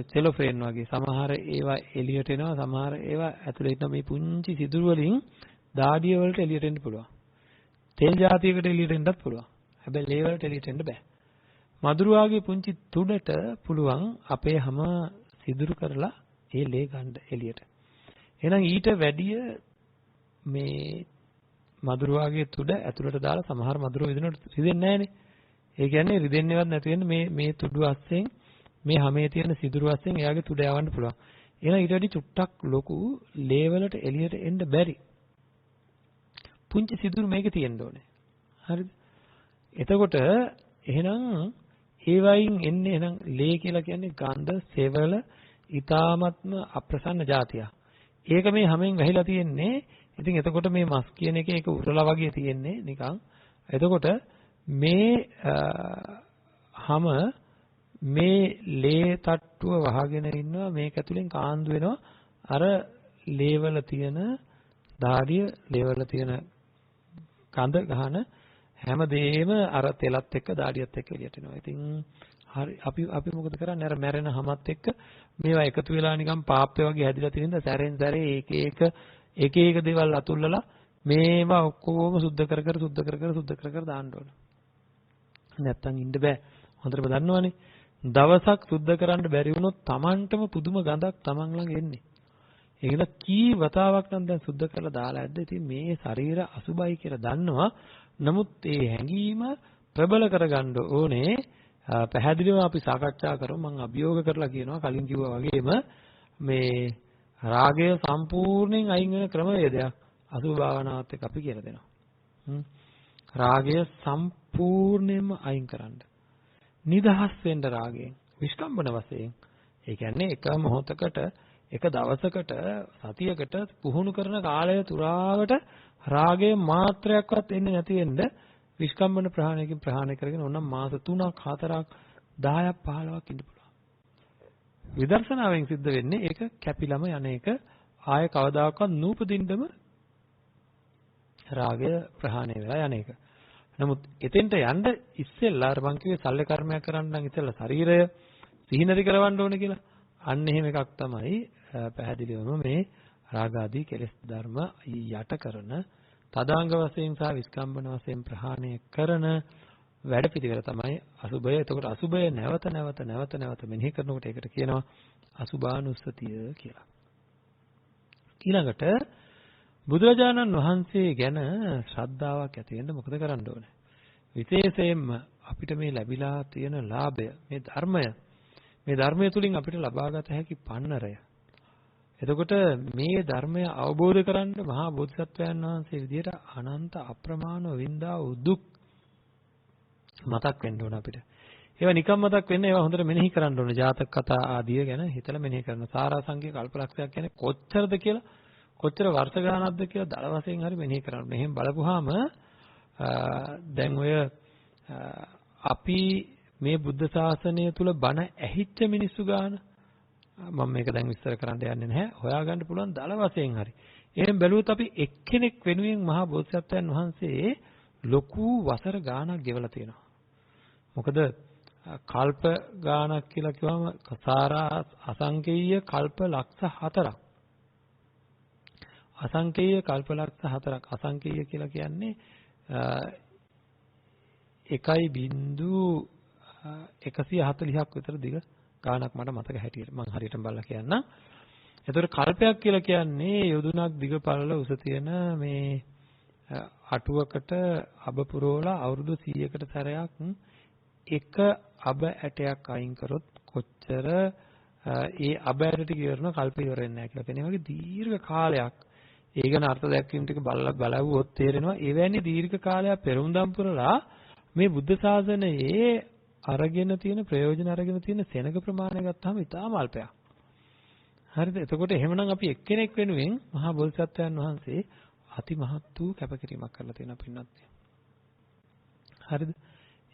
සෙලොෆේන් වගේ සමහර ඒවා එළියට එනවා සමහර ඒවා ඇතුලේ ඉන්න මේ පුංචි සිදුරු වලින් දාඩිය වලට එළියට එන්න පුළුවන්. තෙල් જાතියකට එළියට එන්නත් පුළුවන්. හැබැයි ලේ වලට එළියට එන්න බෑ. මදුරුවාගේ පුංචි තුඩට පුළුවන් අපේ හැම සිදුරු කරලා ඒ ලේ ගන්න එළියට. එහෙනම් ඊට වැඩිය මේ මදුරුවාගේ තුඩ ඇතුළට දාලා සමහර මදුරුව විදිනකොට රිදෙන්නේ නැහනේ. ඒ කියන්නේ රිදෙන්නේවත් නැති වෙන්න මේ තුඩු අස්සෙන් මේ හැමේ තියෙන සිදුරු අස්සෙන් එයාගේ තුඩ යවන්න පුළුවන්. එහෙනම් ඊට වැඩි චුට්ටක් ලොකු ලේ වලට එළියට එන්න බැරි. පුංචි සිදුරු මේකේ තියෙන්න ඕනේ. හරිද? එතකොට එහෙනම් ඒ වයින් එන්නේ එහෙනම් ලේ කියලා කියන්නේ ගන්ධ, සෙවල, ඊ타මත්ම අප්‍රසන්න જાතිය. ඒක මේ හැමෙන් වැහිලා තියෙන්නේ. ඉතින් එතකොට මේ මස් කියන එක ඒක උරලා වගේ තියෙන්නේ නිකන්. එතකොට මේ හැම මේ ලේ තට්ටුව වහගෙන ඉන්නවා මේක ඇතුලෙන් කාන්දු වෙනවා අර ලේවල තියෙන දාඩිය ලේවල තියෙන කඳ ගහන හැමදේම අර තෙලත් එක්ක දාඩියත් එක්ක එළියට එනවා. ඉතින් හරි අපි මොකද කරන්නේ අර මැරෙන හැමත් එක්ක මේවා එකතු වෙලා නිකන් පාප්පේ වගේ හැදිලා තියෙන ඉඳ සැරෙන් සැරේ එක එක දේවල් අතුල්ලලා මේවා ඔක්කොම සුද්ධ කර දාන්න ඕන. නැත්තම් ඉන්න බෑ. හොඳටම දන්නවනේ. දවසක් සුද්ධ කරන්න බැරි වුණොත් Tamanටම පුදුම ගඳක් Taman ළඟ එන්නේ. ඒකද කී වතාවක් නම් දැන් සුද්ධ කරලා දාලා ඇද්ද? ඉතින් මේ ශරීර අසුබයි කියලා දන්නවා. නමුත් ඒ හැඟීම ප්‍රබල කරගන්න ඕනේ. පැහැදිලිව අපි සාකච්ඡා කරමු. මම අභියෝග කරලා කියනවා කලින් කිව්වා වගේම මේ රාගය සම්පූර්ණයෙන් අයින් වෙන ක්‍රමවේදයක් අසුභ භාවනාවත් එක්ක අපි කියලා දෙනවා. රාගය සම්පූර්ණයෙන්ම අයින් කරන්න. නිදහස් වෙන්න රාගයෙන් විස්කම්බන වශයෙන්. ඒ කියන්නේ එක මොහොතකට එක දවසකට සතියකට පුහුණු කරන කාලය තුරාවට රාගයේ මාත්‍රයක්වත් එන්නේ නැති වෙන්න විස්කම්බන ප්‍රහාණයකින් ප්‍රහාණය කරගෙන ඕනම් මාස 3ක් 4ක් 10ක් 15ක් ඉන්න පුළුවන්. විදර්ශනාවෙන් සිද්ධ වෙන්නේ ඒක කැපිලම යන එක ආය කවදාකවත් නූපදින්නම රාගය ප්‍රහාණය වෙලා යන එක. නමුත් එතෙන්ට යන්න ඉස්සෙල්ලා අර මං කිව්වේ සල්ලි කර්මයක් කරන්න නම් ඉතින්ලා ශරීරය සිහිනරි කරවන්න ඕනේ කියලා. අන්න එහෙම එකක් තමයි පැහැදිලිවම මේ රාග ආදී කෙලෙස් ධර්ම යට කරන තදාංග වශයෙන් සහ විස්කම්බන වශයෙන් ප්‍රහාණය කරන වැඩ පිළිවෙල තමයි අසුභය. එතකොට අසුභය නැවත මෙනෙහි කරනකොට ඒකට කියනවා අසුභානුස්සතිය කියලා. ඊළඟට බුදුරජාණන් වහන්සේ ගැන ශ්‍රද්ධාවක් ඇති වෙන්න මොකද කරන්න ඕනේ? විශේෂයෙන්ම අපිට මේ ලැබිලා තියෙන ලාභය මේ ධර්මය තුලින් අපිට ලබාගත හැකි පන්නරය. එතකොට මේ ධර්මය අවබෝධ කරගන්න මහා බෝධිසත්වයන් වහන්සේ විදියට අනන්ත අප්‍රමාණ වින්දා උදුක් මතක් වෙන්න ඕන අපිට. ඒවා නිකම් මතක් වෙන්නේ ඒවා හොඳට මෙනෙහි කරන්න ඕනේ. ජාතක කතා ආදිය ගැන හිතලා මෙනෙහි කරන සාරාංශික කල්පලක්ෂයක් කියන්නේ කොච්චරද කියලා කොච්චර වර්ෂ ගානක්ද කියලා දල වශයෙන් හරි මෙනෙහි කරන්න. මෙහෙම බලපුවාම දැන් ඔය අපි මේ බුද්ධ ශාසනය තුල බණ ඇහිච්ච මිනිස්සු ගාන මම මේක දැන් විස්තර කරන්න යන්නේ නැහැ. හොයාගන්න පුළුවන් දල වශයෙන් හරි. එහෙන් බැලුවොත් අපි එක්කෙනෙක් වෙනුවෙන් මහා බෝධිසත්වයන් වහන්සේ ලොකු වසර ගානක් ගෙවලා තියෙනවා. මොකද කල්ප ගානක් කියලා කිව්වම කසාරා අසංකේය කල්ප ලක්ෂ 4ක්. අසංකේය කල්ප ලක්ෂ 4ක්. අසංකේය කියලා කියන්නේ 1.140ක් විතර දිග ගානක් මට මතක හැටියට මම හරියටම බලලා කියන්නම්. ඒතර කල්පයක් කියලා කියන්නේ යොදුනක් දිග පළල උස තියෙන මේ අටුවකට අබ පුරවලා අවුරුදු 100කට සැරයක් එක අබ ඇටයක් අයින් කරොත් කොච්චර ඒ අබ ඇට ටික ඉවරන කල්ප ඉවර වෙන්නේ නැහැ කියලා කියන වගේ දීර්ඝ කාලයක් ඒ ගැන අර්ථ දැක්වීම ටික බලවුවොත් තේරෙනවා එවැනි දීර්ඝ කාලයක් පෙරමුදම් පුරලා මේ බුද්ධ ශාසනයේ අරගෙන තියෙන ප්‍රයෝජන අරගෙන තියෙන සෙනඟ ප්‍රමාණය ගත්තාම ඉතාම අල්පයක්. හරිද? එතකොට එහෙමනම් අපි එක්කෙනෙක් වෙනුවෙන් මහා බෝධිසත්වයන් වහන්සේ අති මහත් වූ කැපකිරීමක් කරලා තියෙනවා පින්නත්. හරිද?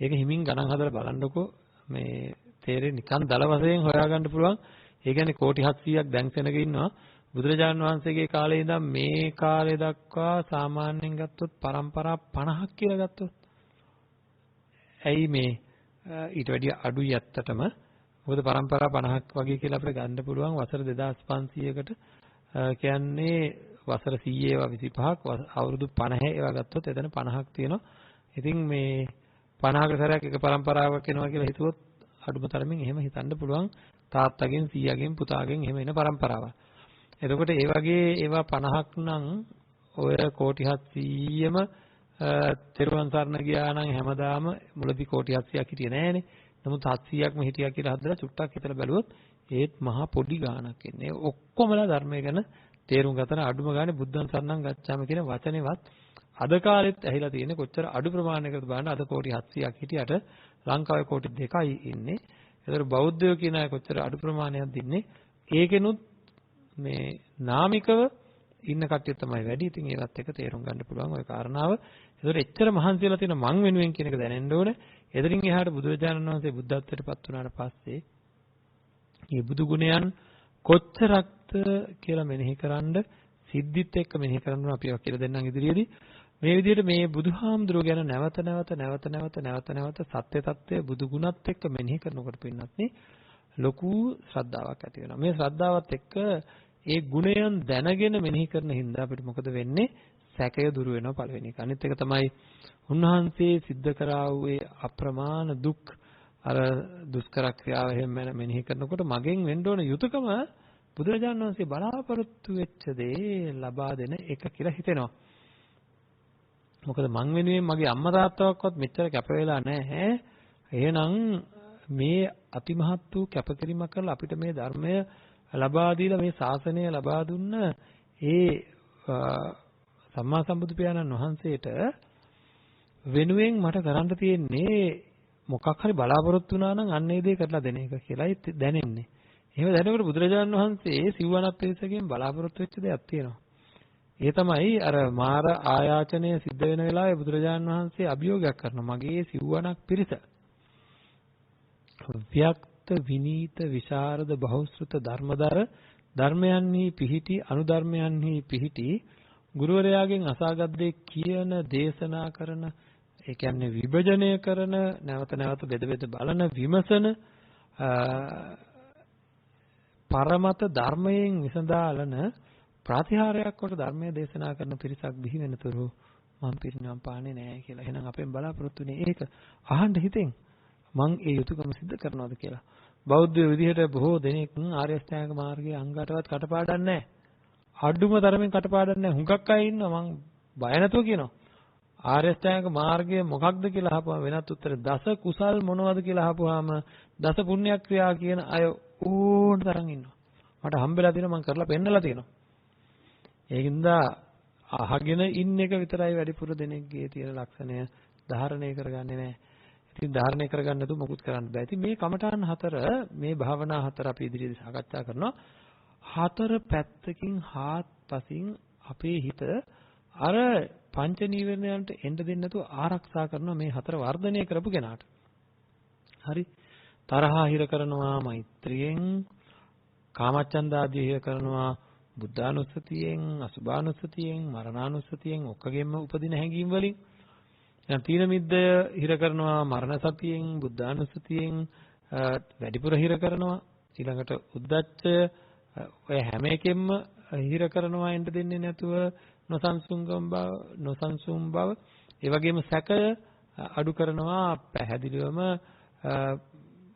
ඒක හිමින් ගණන් හදලා බලන්නකෝ මේ තේරෙන්නේ නිකන් දල වශයෙන් හොයාගන්න පුළුවන්. ඒ කියන්නේ කෝටි 700ක් දැන් සෙනග ඉන්නවා. බුදුරජාණන් වහන්සේගේ කාලේ ඉඳන් මේ කාලේ දක්වා සාමාන්‍යයෙන් ගත්තොත් පරම්පරා 50ක් කියලා ගත්තොත්. ඇයි මේ ඊට වැඩිය අඩුයි ඇත්තටම. මොකද පරම්පරා 50ක් වගේ කියලා අපිට ගන්න පුළුවන් වසර 2500කට කියන්නේ වසර 100 ඒවා 25ක් අවුරුදු 50 ඒවා ගත්තොත් එතන 50ක් තියෙනවා. ඉතින් මේ 50ක සැරයක් එක පරම්පරාවක් එනවා කියලා හිතුවොත් අඩුම තරමින් එහෙම හිතන්න පුළුවන් තාත්තගෙන් 100ගෙන් පුතාගෙන් එහෙම එන පරම්පරාවක්. එතකොට ඒ වගේ ඒවා 50ක් නම් ඔය කෝටි 700ම තෙරුවන් සරණ ගියා නම් හැමදාම මුලදී කෝටි 700ක් හිටියේ නෑනේ. නමුත් 700ක්ම හිටියා කියලා හදලා චුට්ටක් හිතලා බැලුවොත් ඒත් මහා පොඩි ගාණක් එන්නේ. ඔක්කොමලා ධර්මය ගැන තේරුම් ගන්න අඩුම ගානේ බුද්ධං සරණං ගච්ඡාමි කියන වචනේවත් අද කාලෙත් ඇහිලා තියෙන්නේ කොච්චර අඩු ප්‍රමාණයකද බලන්න. අද කෝටි 700ක් හිටියට ලංකාවේ කෝටි 2යි ඉන්නේ. ඒතර බෞද්ධයෝ කියන අය කොච්චර අඩු ප්‍රමාණයක්ද ඉන්නේ. ඒකෙනුත් මේ නාමිකව ඉන්න කට්ටිය තමයි වැඩි. ඉතින් ඒවත් එක තේරුම් ගන්න පුළුවන් ওই කාරණාව. ඒතර එච්චර මහන්සි වෙලා තියෙන මං වෙනුවෙන් කියන එක දැනෙන්න ඕනේ. එතනින් එහාට බුදුරජාණන් වහන්සේ බුද්ධත්වයට පත් වුණාට පස්සේ මේ බුදු ගුණයන් කොච්චරක්ද කියලා මෙනෙහි කරන්ඩ සිද්ධිත් එක්ක මෙනෙහි කරන්න අපි ඒවා කියලා දෙන්නම් ඉදිරියේදී. මේ විදිහට මේ බුදුහාමුදුරුවෝ ගැන නැවත සත්‍ය తත්වය බුදු ගුණත් එක්ක මෙනෙහි කරනකොට පින්නත් නේ ලොකු ශ්‍රද්ධාවක් ඇති වෙනවා. මේ ශ්‍රද්ධාවත් එක්ක ඒ ගුණයන් දැනගෙන මෙනෙහි කරන හින්දා අපිට මොකද වෙන්නේ? සැකය දුරු වෙනවා පළවෙනි එක. අනිත් එක තමයි උන්වහන්සේ සිද්ධ කරා වූ අප්‍රමාණ දුක් අර දුෂ්කර ක්‍රියාව එහෙම මෙනෙහි කරනකොට මගෙන් වෙන්න ඕන යුතුයකම බුදුරජාණන් වහන්සේ බලාපොරොත්තු වෙච්ච දේ ලබා දෙන එක කියලා හිතෙනවා. මොකද මං වෙනුවෙන් මගේ අම්මා තාත්තවක්වත් මෙච්චර කැප වෙලා නැහැ. එහෙනම් මේ අතිමහත් වූ කැපකිරීමක් කරලා අපිට මේ ධර්මය ලබා දීලා මේ ශාසනය ලබා දුන්න ඒ සම්මා සම්බුදු පියාණන් වහන්සේට වෙනුවෙන් මට කරන්න තියෙන්නේ මොකක් හරි බලාපොරොත්තු වුණා නම් අන්න ඒ දේ කරලා දෙන එක කියලායි දැනෙන්නේ. එහෙම දැනනකොට බුදුරජාණන් වහන්සේ සිව්වනක් පිරිසකින් බලාපොරොත්තු වෙච්ච දෙයක් තියෙනවා. ඒ තමයි අර මාර ආයාචනය සිද්ධ වෙන වෙලාවේ බුදුරජාණන් වහන්සේ අභියෝගයක් කරනවා. මගේ සිව්වනක් පිරිස ව්‍යක්ත විනීත විශාරද බහුශ්‍රුත ධර්මදර ධර්මයන්හි පිහිටි අනුධර්මයන්හි පිහිටි ගුරුවරයාගෙන් අසාගත් දේ කියන දේශනා කරන ඒ කියන්නේ විභජනය කරන නැවත නැවත බෙද බලන විමසන පරමත ධර්මයෙන් විසඳාලන ප්‍රතිහාරයක් කොට ධර්මයේ දේශනා කරන පිරිසක් බිහි වෙනතුරු මම පිරිනවම් පාන්නේ නැහැ කියලා. එහෙනම් අපෙන් බලාපොරොත්තු වෙන්නේ ඒක අහන්න හිතෙන් මං ඒ යුතුයකම සිද්ධ කරනවද කියලා. බෞද්ධ විදිහට බොහෝ දෙනෙක් ආර්ය අෂ්ටාංග මාර්ගයේ අංගයටවත් කටපාඩම් නැහැ. අඩුම තරමින් කටපාඩම් නැහැ. හුඟක් අය ඉන්නවා මං බය නැතුව කියනවා. ආර්ය අෂ්ටාංග මාර්ගය මොකක්ද කියලා අහපුවම වෙනත් උත්තර දස කුසල් මොනවද කියලා අහපුවාම දස පුණ්‍ය ක්‍රියා කියන අය ඕන තරම් ඉන්නවා. මට හම්බෙලා තියෙනවා මං කරලා පෙන්නලා තියෙනවා. ඒකින්ද අහගෙන ඉන්න එක විතරයි වැඩිපුර දෙනෙක්ගේ තියෙන ලක්ෂණය ධාරණය කරගන්නේ නැහැ. ඉතින් ධාරණය කරගන්න නැතුව මොකුත් කරන්න බෑ. ඉතින් මේ කමඨාන් හතර මේ භාවනා හතර අපි ඉදිරියේදී සාකච්ඡා කරනවා. හතර පැත්තකින් හාත්පසින් අපේ හිත අර පංච නීවරණයන්ට එන්න දෙන්නේ නැතුව ආරක්ෂා කරනවා මේ හතර වර්ධනය කරපු කෙනාට. හරි. තරහා හිර කරනවා මෛත්‍රියෙන්, කාමච්ඡන්ද ආදී හිර කරනවා බුද්ධානුස්සතියෙන්, අසුභානුස්සතියෙන්, මරණානුස්සතියෙන්, ඔක්කොගෙම උපදින හැඟීම් වලින්. දැන් තීන මිද්දය හිර කරනවා මරණ සතියෙන්, බුද්ධානුස්සතියෙන්, වැඩිපුර හිර කරනවා. ඊළඟට උද්දච්චය ඔය හැම එකෙම හිර කරනවා එන්න දෙන්නේ නැතුව නොසන්සුන් බව. ඒ වගේම සැකය අඩු කරනවා පැහැදිලිවම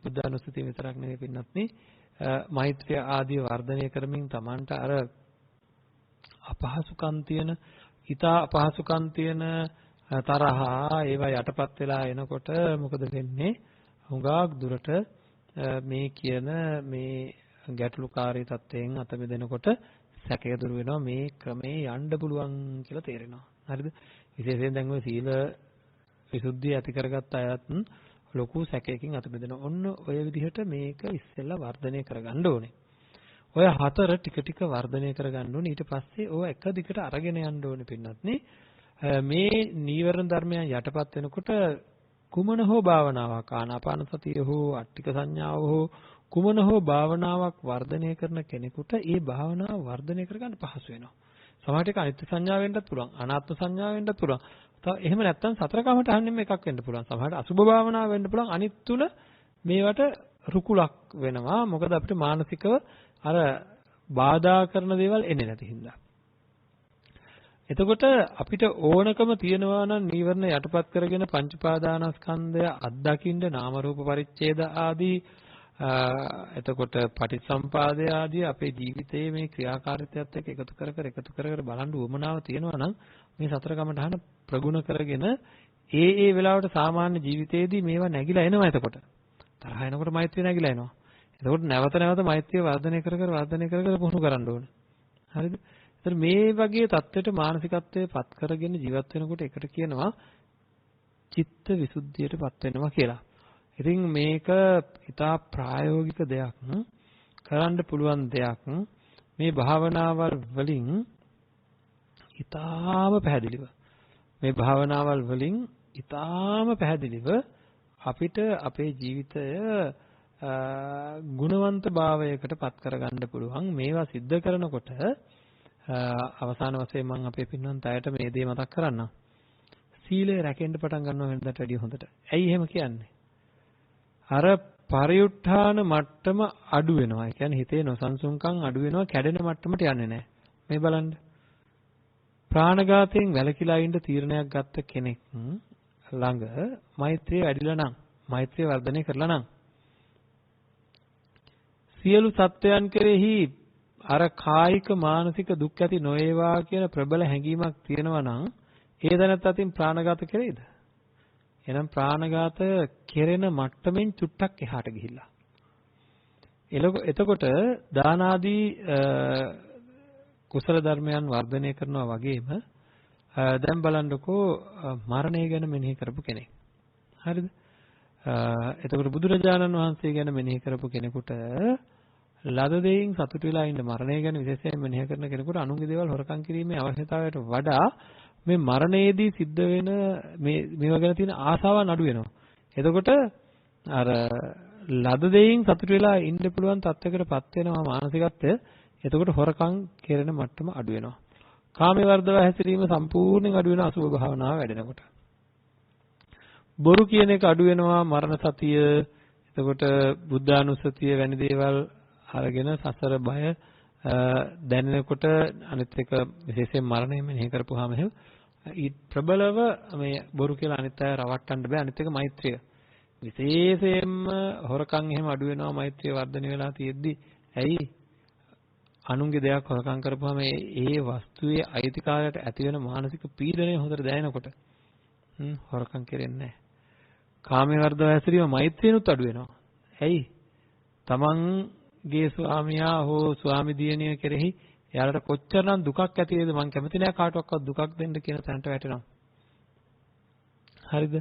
බුද්ධානුස්සතිය විතරක් නෙවෙයි පින්නත් නේ මෛත්‍රිය ආදී වර්ධනය කරමින් Tamanට අර අපහසුකම් තියෙන, හිතා අපහසුකම් තියෙන තරහා ඒවා යටපත් වෙලා එනකොට මොකද වෙන්නේ? හුඟක් දුරට මේ කියන මේ ගැටලුකාරී තත්ත්වයෙන් අත මිදෙනකොට සැකය දුරු වෙනවා. මේ ක්‍රමේ යන්න පුළුවන් කියලා තේරෙනවා. හරිද? විශේෂයෙන් දැන් ඔය සීල විසුද්ධිය ඇති කරගත්ත අයත් ලොකු සැකයකින් අත මිදෙනවා. ඔන්න ඔය විදිහට මේක ඉස්සෙල්ලා වර්ධනය කරගන්න ඕනේ. ඔය හතර ටික ටික වර්ධනය කරගන්න ඕනේ. ඊට පස්සේ ඔය එක දිගට අරගෙන යන්න ඕනේ පින්නත්නේ. මේ නීවරණ ධර්මයන් යටපත් වෙනකොට කුමන හෝ භාවනාවක් ආනාපාන සතිය හෝ අට්ටික සංඥාව හෝ කුමන හෝ භාවනාවක් වර්ධනය කරන කෙනෙකුට ඒ භාවනාව වර්ධනය කරගන්න පහසු වෙනවා. සමහරට ඒක අනිත්‍ය සංඥාව වෙන්නත් පුළුවන්, අනාත්ම සංඥාව වෙන්නත් පුළුවන්. එහෙම නැත්නම් සතර කමඨහන්නෙම එකක් වෙන්න පුළුවන්. සමහරට අසුභ භාවනාව වෙන්න පුළුවන්. අනිත් තුන මේවට රුකුලක් වෙනවා. මොකද අපිට මානසිකව අර බාධා කරන දේවල් එන්නේ නැති හින්දා. එතකොට අපිට ඕනකම තියනවා නම් නීවරණ යටපත් කරගෙන පංච උපාදානස්කන්ධය අත්දකින්න නාම රූප පරිච්ඡේද ආදී එතකොට පටිච්චසම්පාදය ආදී අපේ ජීවිතයේ මේ ක්‍රියාකාරීත්වයත් එක්ක එකතු කර බලන්න උවමනාව තියෙනවා නම් මේ සතර කමඨහන ප්‍රගුණ කරගෙන ඒ වෙලාවට සාමාන්‍ය ජීවිතයේදී මේවා නැగిලා එනවා. එතකොට තරහ එනකොට මෛත්‍රිය නැగిලා එනවා. එතකොට නැවත මෛත්‍රිය වර්ධනය කර පුහුණු කරන්න ඕනේ. හරිද? ඒතර මේ වගේ தත්වෙට මානසිකත්වයේ පත් කරගෙන ජීවත් වෙනකොට එකට කියනවා චිත්ත විසුද්ධියටපත් වෙනවා කියලා. ඉතින් මේක ඉතා ප්‍රායෝගික දෙයක්, කරන්න පුළුවන් දෙයක්. මේ භාවනාවල් වලින් ඉතාම පැහැදිලිව අපිට අපේ ජීවිතය ගුණවන්ත භාවයකට පත් කරගන්න පුළුවන්. මේවා සිද්ධ කරනකොට අවසාන වශයෙන් මම අපේ පින්වන්ත අයට මේ දේ මතක් කරන්නම්. සීලය රැකෙන්න පටන් ගන්නවා වෙනදට වැඩිය හොඳට. ඇයි එහෙම කියන්නේ? අර පරිඋත්ථාන මට්ටම අඩු වෙනවා. ඒ කියන්නේ හිතේ නොසන්සුන්කම් අඩු වෙනවා, කැඩෙන මට්ටමට යන්නේ නැහැ. මේ බලන්න. ප්‍රාණඝාතයෙන් වැළකීලා ඉන්න තීරණයක් ගත්ත කෙනෙක් ළඟ මෛත්‍රිය වැඩිලා නම්, මෛත්‍රිය වර්ධනය කරලා නම් සියලු සත්වයන් කෙරෙහි අර කායික මානසික දුක් ඇති නොවේවා කියන ප්‍රබල හැඟීමක් තියෙනවා නම් ඒ දැනත් අතින් ප්‍රාණඝාත කෙරෙයිද? එහෙනම් ප්‍රාණඝාත කෙරෙන මට්ටමින් චුට්ටක් එහාට ගිහිල්ලා. එතකොට දාන ආදී කුසල ධර්මයන් වර්ධනය කරනවා වගේම දැන් බලන්නකෝ මරණය ගැන මෙනෙහි කරපු කෙනෙක්. හරිද? එතකොට බුදුරජාණන් වහන්සේ ගැන මෙනෙහි කරපු කෙනෙකුට ලද දෙයින් සතුටු වෙලා ඉන්න මරණය ගැන විශේෂයෙන් මෙනෙහි කරන කෙනෙකුට අනුන්ගේ දේවල් හොරකම් කිරීමේ අවශ්‍යතාවයට වඩා මේ මරණයේදී සිද්ධ වෙන මේවා ගැන තියෙන ආසාවන් අඩු වෙනවා. එතකොට අර ලද දෙයින් සතුටු වෙලා ඉන්න පුළුවන් තත්යකටපත් වෙනවා මානසිකත්වය. එතකොට හොරකම් කෙරෙන මට්ටම අඩු වෙනවා. කාමයේ වර්ධව හැසිරීම සම්පූර්ණයෙන් අඩු වෙනවා අසුභ භාවනාව වැඩෙනකොට. බොරු කියන එක අඩු වෙනවා මරණ සතිය. එතකොට බුද්ධානුස්සතිය වැනි දේවල් අරගෙන සසර බය දැනෙනකොට අනිත් එක විශේෂයෙන් මරණය මෙනෙහි කරපුවාම එහෙම ප්‍රබලව මේ බොරු කියලා අනිත් අය රවට්ටන්න බෑ. අනිත් එක මෛත්‍රිය. විශේෂයෙන්ම හොරකම් එහෙම අඩු වෙනවා මෛත්‍රිය වර්ධනය වෙලා තියෙද්දි. ඇයි? අනුන්ගේ දෙයක් හොරකම් කරපුවාම ඒ වස්තුවේ අයිතිකාරයට ඇති වෙන මානසික පීඩනය හොඳට දැනෙනකොට හොරකම් කෙරෙන්නේ නැහැ. කාමයේ වර්ධව හැසිරීම මෛත්‍රියනුත් අඩු වෙනවා. ඇයි? තමන්ගේ ස්වාමියා හෝ ස්වාමි දියණිය කෙරෙහි එයාලට කොච්චරනම් දුකක් ඇති වේද මං කැමති නෑ කාටවත් දුකක් දෙන්න කියන තැනට වැටෙනවා. හරිද?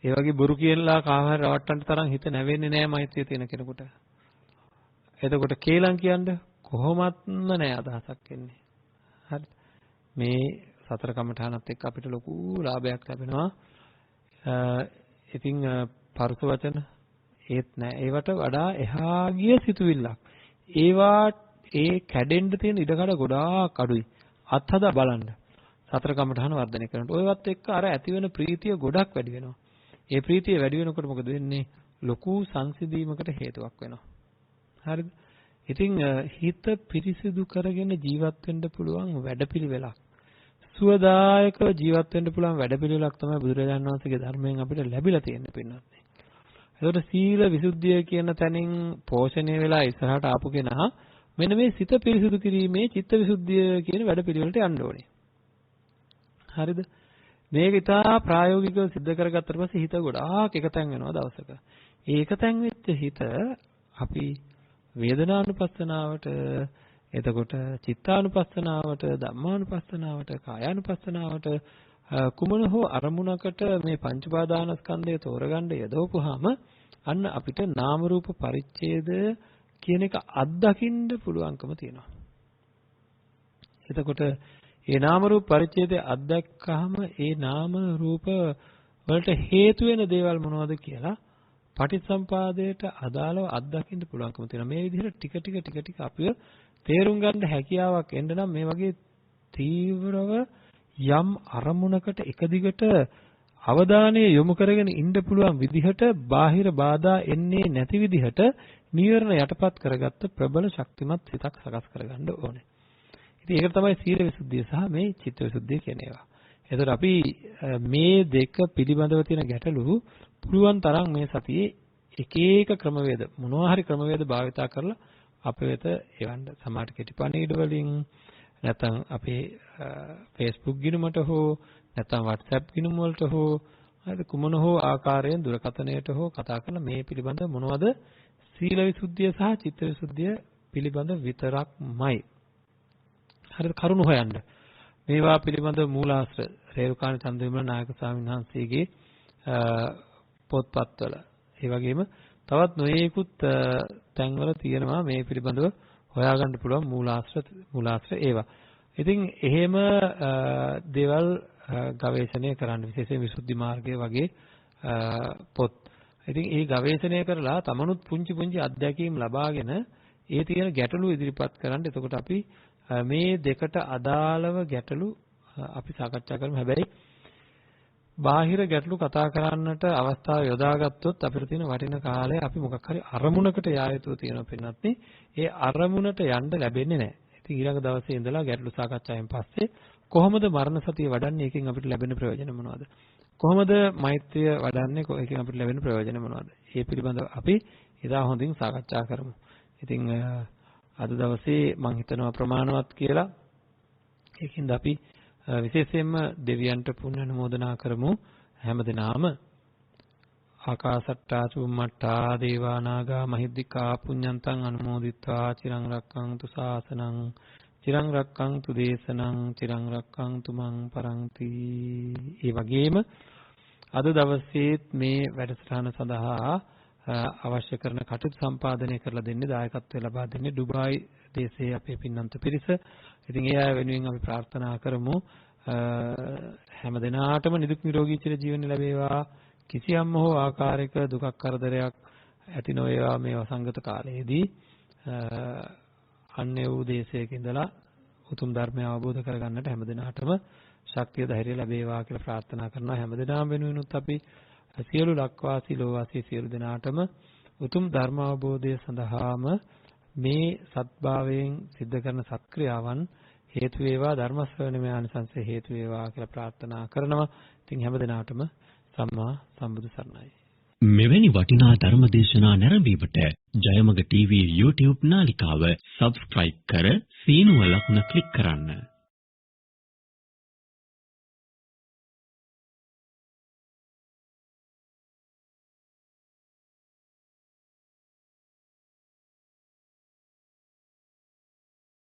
ඒ වගේ බොරු කියලා කාහරි රවට්ටන්න තරම් හිත නැවෙන්නේ නෑ මෛත්‍රිය තියෙන කෙනෙකුට. එතකොට කේලම් කියන්නේ කොහොමත්ම නෑ අදහසක් එන්නේ. හරි. මේ සතර කමඨානත් එක්ක අපිට ලොකු ලාභයක් ලැබෙනවා. ඉතින් පරුස වචන ඒත් නෑ. ඒවට වඩා එහා ගිය සිතුවිල්ලක්. ඒ කැඩෙන්න තියෙන ඉඩකඩ ගොඩාක් අඩුයි. අත්හදා බලන්න. සතර කමඨාන වර්ධනය කරනකොට ඔයවත් එක්ක අර ඇති වෙන ප්‍රීතිය ගොඩක් වැඩි වෙනවා. ඒ ප්‍රීතිය වැඩි වෙනකොට මොකද වෙන්නේ? ලොකු සංසිඳීමකට හේතුවක් වෙනවා. හරිද? ඉතින් හිත පිරිසිදු කරගෙන ජීවත් වෙන්න පුළුවන් වැඩපිළිවෙලක්. සුවදායකව ජීවත් වෙන්න පුළුවන් වැඩපිළිවෙලක් තමයි බුදුරජාණන් වහන්සේගේ ධර්මයෙන් අපිට ලැබිලා තියෙන්නේ පින්නත්. ඒකට සීල විසුද්ධිය කියන තැනින් පෝෂණය වෙලා ඉස්සරහට ආපු කෙනා මෙන්න මේ සිත පිරිසිදු කිරීමේ චිත්ත විසුද්ධිය කියන වැඩපිළිවෙලට යන්න ඕනේ. හරිද? මේක ඉතා ප්‍රායෝගිකව සිද්ධ කරගත්තට පස්සේ හිත ගොඩාක් එකතෙන් වෙනවා දවසක. ඒ එකතෙන් වෙච්ච හිත අපි වේදනානුපස්සනාවට, එතකොට චිත්තානුපස්සනාවට, ධම්මානුපස්සනාවට, කායානුපස්සනාවට කුමන හෝ අරමුණකට මේ පංච උපාදානස්කන්ධය තෝරගන්න යදවපුවාම අන්න අපිට නාම රූප පරිච්ඡේද කියන එක අත්දකින්න පුළුවන්කම තියෙනවා. එතකොට ඒ නාම රූප පරිච්ඡේදය අත්දැක්කහම ඒ නාම රූප වලට හේතු වෙන දේවල් මොනවද කියලා පටිච්චසම්පාදයට අදාළව අත්දකින්න පුළුවන්කම තියෙනවා. මේ විදිහට ටික ටික අපිව තේරුම් ගන්න හැකියාවක් එන්න නම් මේ වගේ තීව්‍රව යම් අරමුණකට එක දිගට අවධානය යොමු කරගෙන ඉන්න පුළුවන් විදිහට බාහිර බාධා එන්නේ නැති විදිහට නීවරණ යටපත් කරගත්ත ප්‍රබල ශක්තිමත් සිතක් සකස් කරගන්න ඕනේ. ඉතින් ඒක තමයි සීල විසුද්ධිය සහ මේ චිත්ත විසුද්ධිය කියන ඒවා. එතකොට අපි මේ දෙක පිළිබඳව තියෙන ගැටලු පුළුවන් තරම් මේ සතියේ එක එක ක්‍රමවේද මොනවා හරි ක්‍රමවේද භාවිතා කරලා අපේ වෙත එවන්න. සමාජ කෙටිපණීඩ වලින් නැත්නම් අපේ Facebook ගිණුමට හෝ නැත්නම් WhatsApp ගිණුම වලට හෝ හරි කුමන හෝ ආකාරයෙන් දුරකථනයට හෝ කතා කරලා මේ පිළිබඳ මොනවද සීල විසුද්ධිය සහ චිත්ත විසුද්ධිය පිළිබඳ විතරක්මයි. හරිද කරුණු හොයන්න. මේවා පිළිබඳ මූලාශ්‍ර රේරුකාණ චන්ද්‍රවිමල නායක ස්වාමීන් වහන්සේගේ පොත්පත්වල ඒ වගේම තවත් නොයෙකුත් තැන්වල තියෙනවා මේ පිළිබඳව හොයාගන්න පුළුවන් මූලාශ්‍ර ඒවා. ඉතින් එහෙම දේවල් ගවේෂණය කරන්න විශේෂයෙන් විසුද්ධි මාර්ගය වගේ පොත්. ඉතින් ඒ ගවේෂණය කරලා තමනුත් පුංචි අත්දැකීම් ලබාගෙන ඒ තියෙන ගැටලු ඉදිරිපත් කරන්න. එතකොට අපි මේ දෙකට අදාළව ගැටලු අපි සාකච්ඡා කරමු. හැබැයි බාහිර ගැටලු කතා කරන්නට අවස්ථාව යොදාගත්තොත් අපිට තියෙන වටින කාලය අපි මොකක් හරි අරමුණකට යා යුතු තියෙනවා පින්නත් ඒ අරමුණට යන්න ලැබෙන්නේ නැහැ. ඉතින් ඊළඟ දවසේ ඉඳලා ගැටලු සාකච්ඡාවෙන් පස්සේ කොහොමද මරණ සතිය වඩන්නේ? එකෙන් අපිට ලැබෙන ප්‍රයෝජන මොනවද? කොහොමද මෛත්‍රිය වඩන්නේ? එකෙන් අපිට ලැබෙන ප්‍රයෝජන මොනවද? මේ පිළිබඳව අපි ඉදා හොඳින් සාකච්ඡා කරමු. ඉතින් අද දවසේ මම හිතනවා ප්‍රමාණවත් කියලා. ඒකින්ද අපි විශේෂයෙන්ම දෙවියන්ට පුණ්‍ය අනුමෝදනා කරමු. හැමදෙනාම ආකාසට්ටා චුම්මට්ටා දේවා නාග මහිද්దికා පුඤ්ඤන්තං අනුමෝදිත්වා චිරං රක්ඛන්තු ශාසනං චිරං රක්ඛන්තු දේශනං චිරං රක්ඛන්තු මං පරන්ති. ඒ වගේම අද දවසේත් මේ වැඩසටහන සඳහා අවශ්‍ය කරන කටයුතු සම්පාදනය කරලා දෙන්නේ දායකත්වය ලබා දෙන්නේ ඩුබායි දේශයේ අපේ පින්නන්ත පිරිස. ඉතින් ඒ අය වෙනුවෙන් අපි ප්‍රාර්ථනා කරමු හැම දිනාටම නිදුක් නිරෝගී චිර ජීවන ලැබේවා. කිසියම් හෝ ආකාරයක දුකක් කරදරයක් ඇති නොවේවා මේ වසංගත කාලයේදී. අන්‍ය වූ දේශයක ඉඳලා උතුම් ධර්මය අවබෝධ කරගන්නට හැම දිනාටම ශක්තිය ධෛර්යය ලැබේවා කියලා ප්‍රාර්ථනා කරනවා. හැම දිනාම වෙනුවෙනුත් අපි සියලු ලක්වාසී ලෝවාසී සියලු දෙනාටම උතුම් ධර්ම අවබෝධය සඳහාම මේ සත්භාවයෙන් සිද්ධ කරන සත්ක්‍රියාවන් හේතු වේවා. ධර්ම ශ්‍රවණමය ආනිසංසය හේතු වේවා කියලා ප්‍රාර්ථනා කරනවා. ඉතින් හැම දිනාටම සම්මා සම්බුදු සරණයි. මෙවැනි වටිනා ධර්ම දේශනා නැරඹීමට ජයමග TV YouTube නාලිකාව සබ්ස්ක්‍රයිබ් කර සීනුව ලකුණ ක්ලික් කරන්න.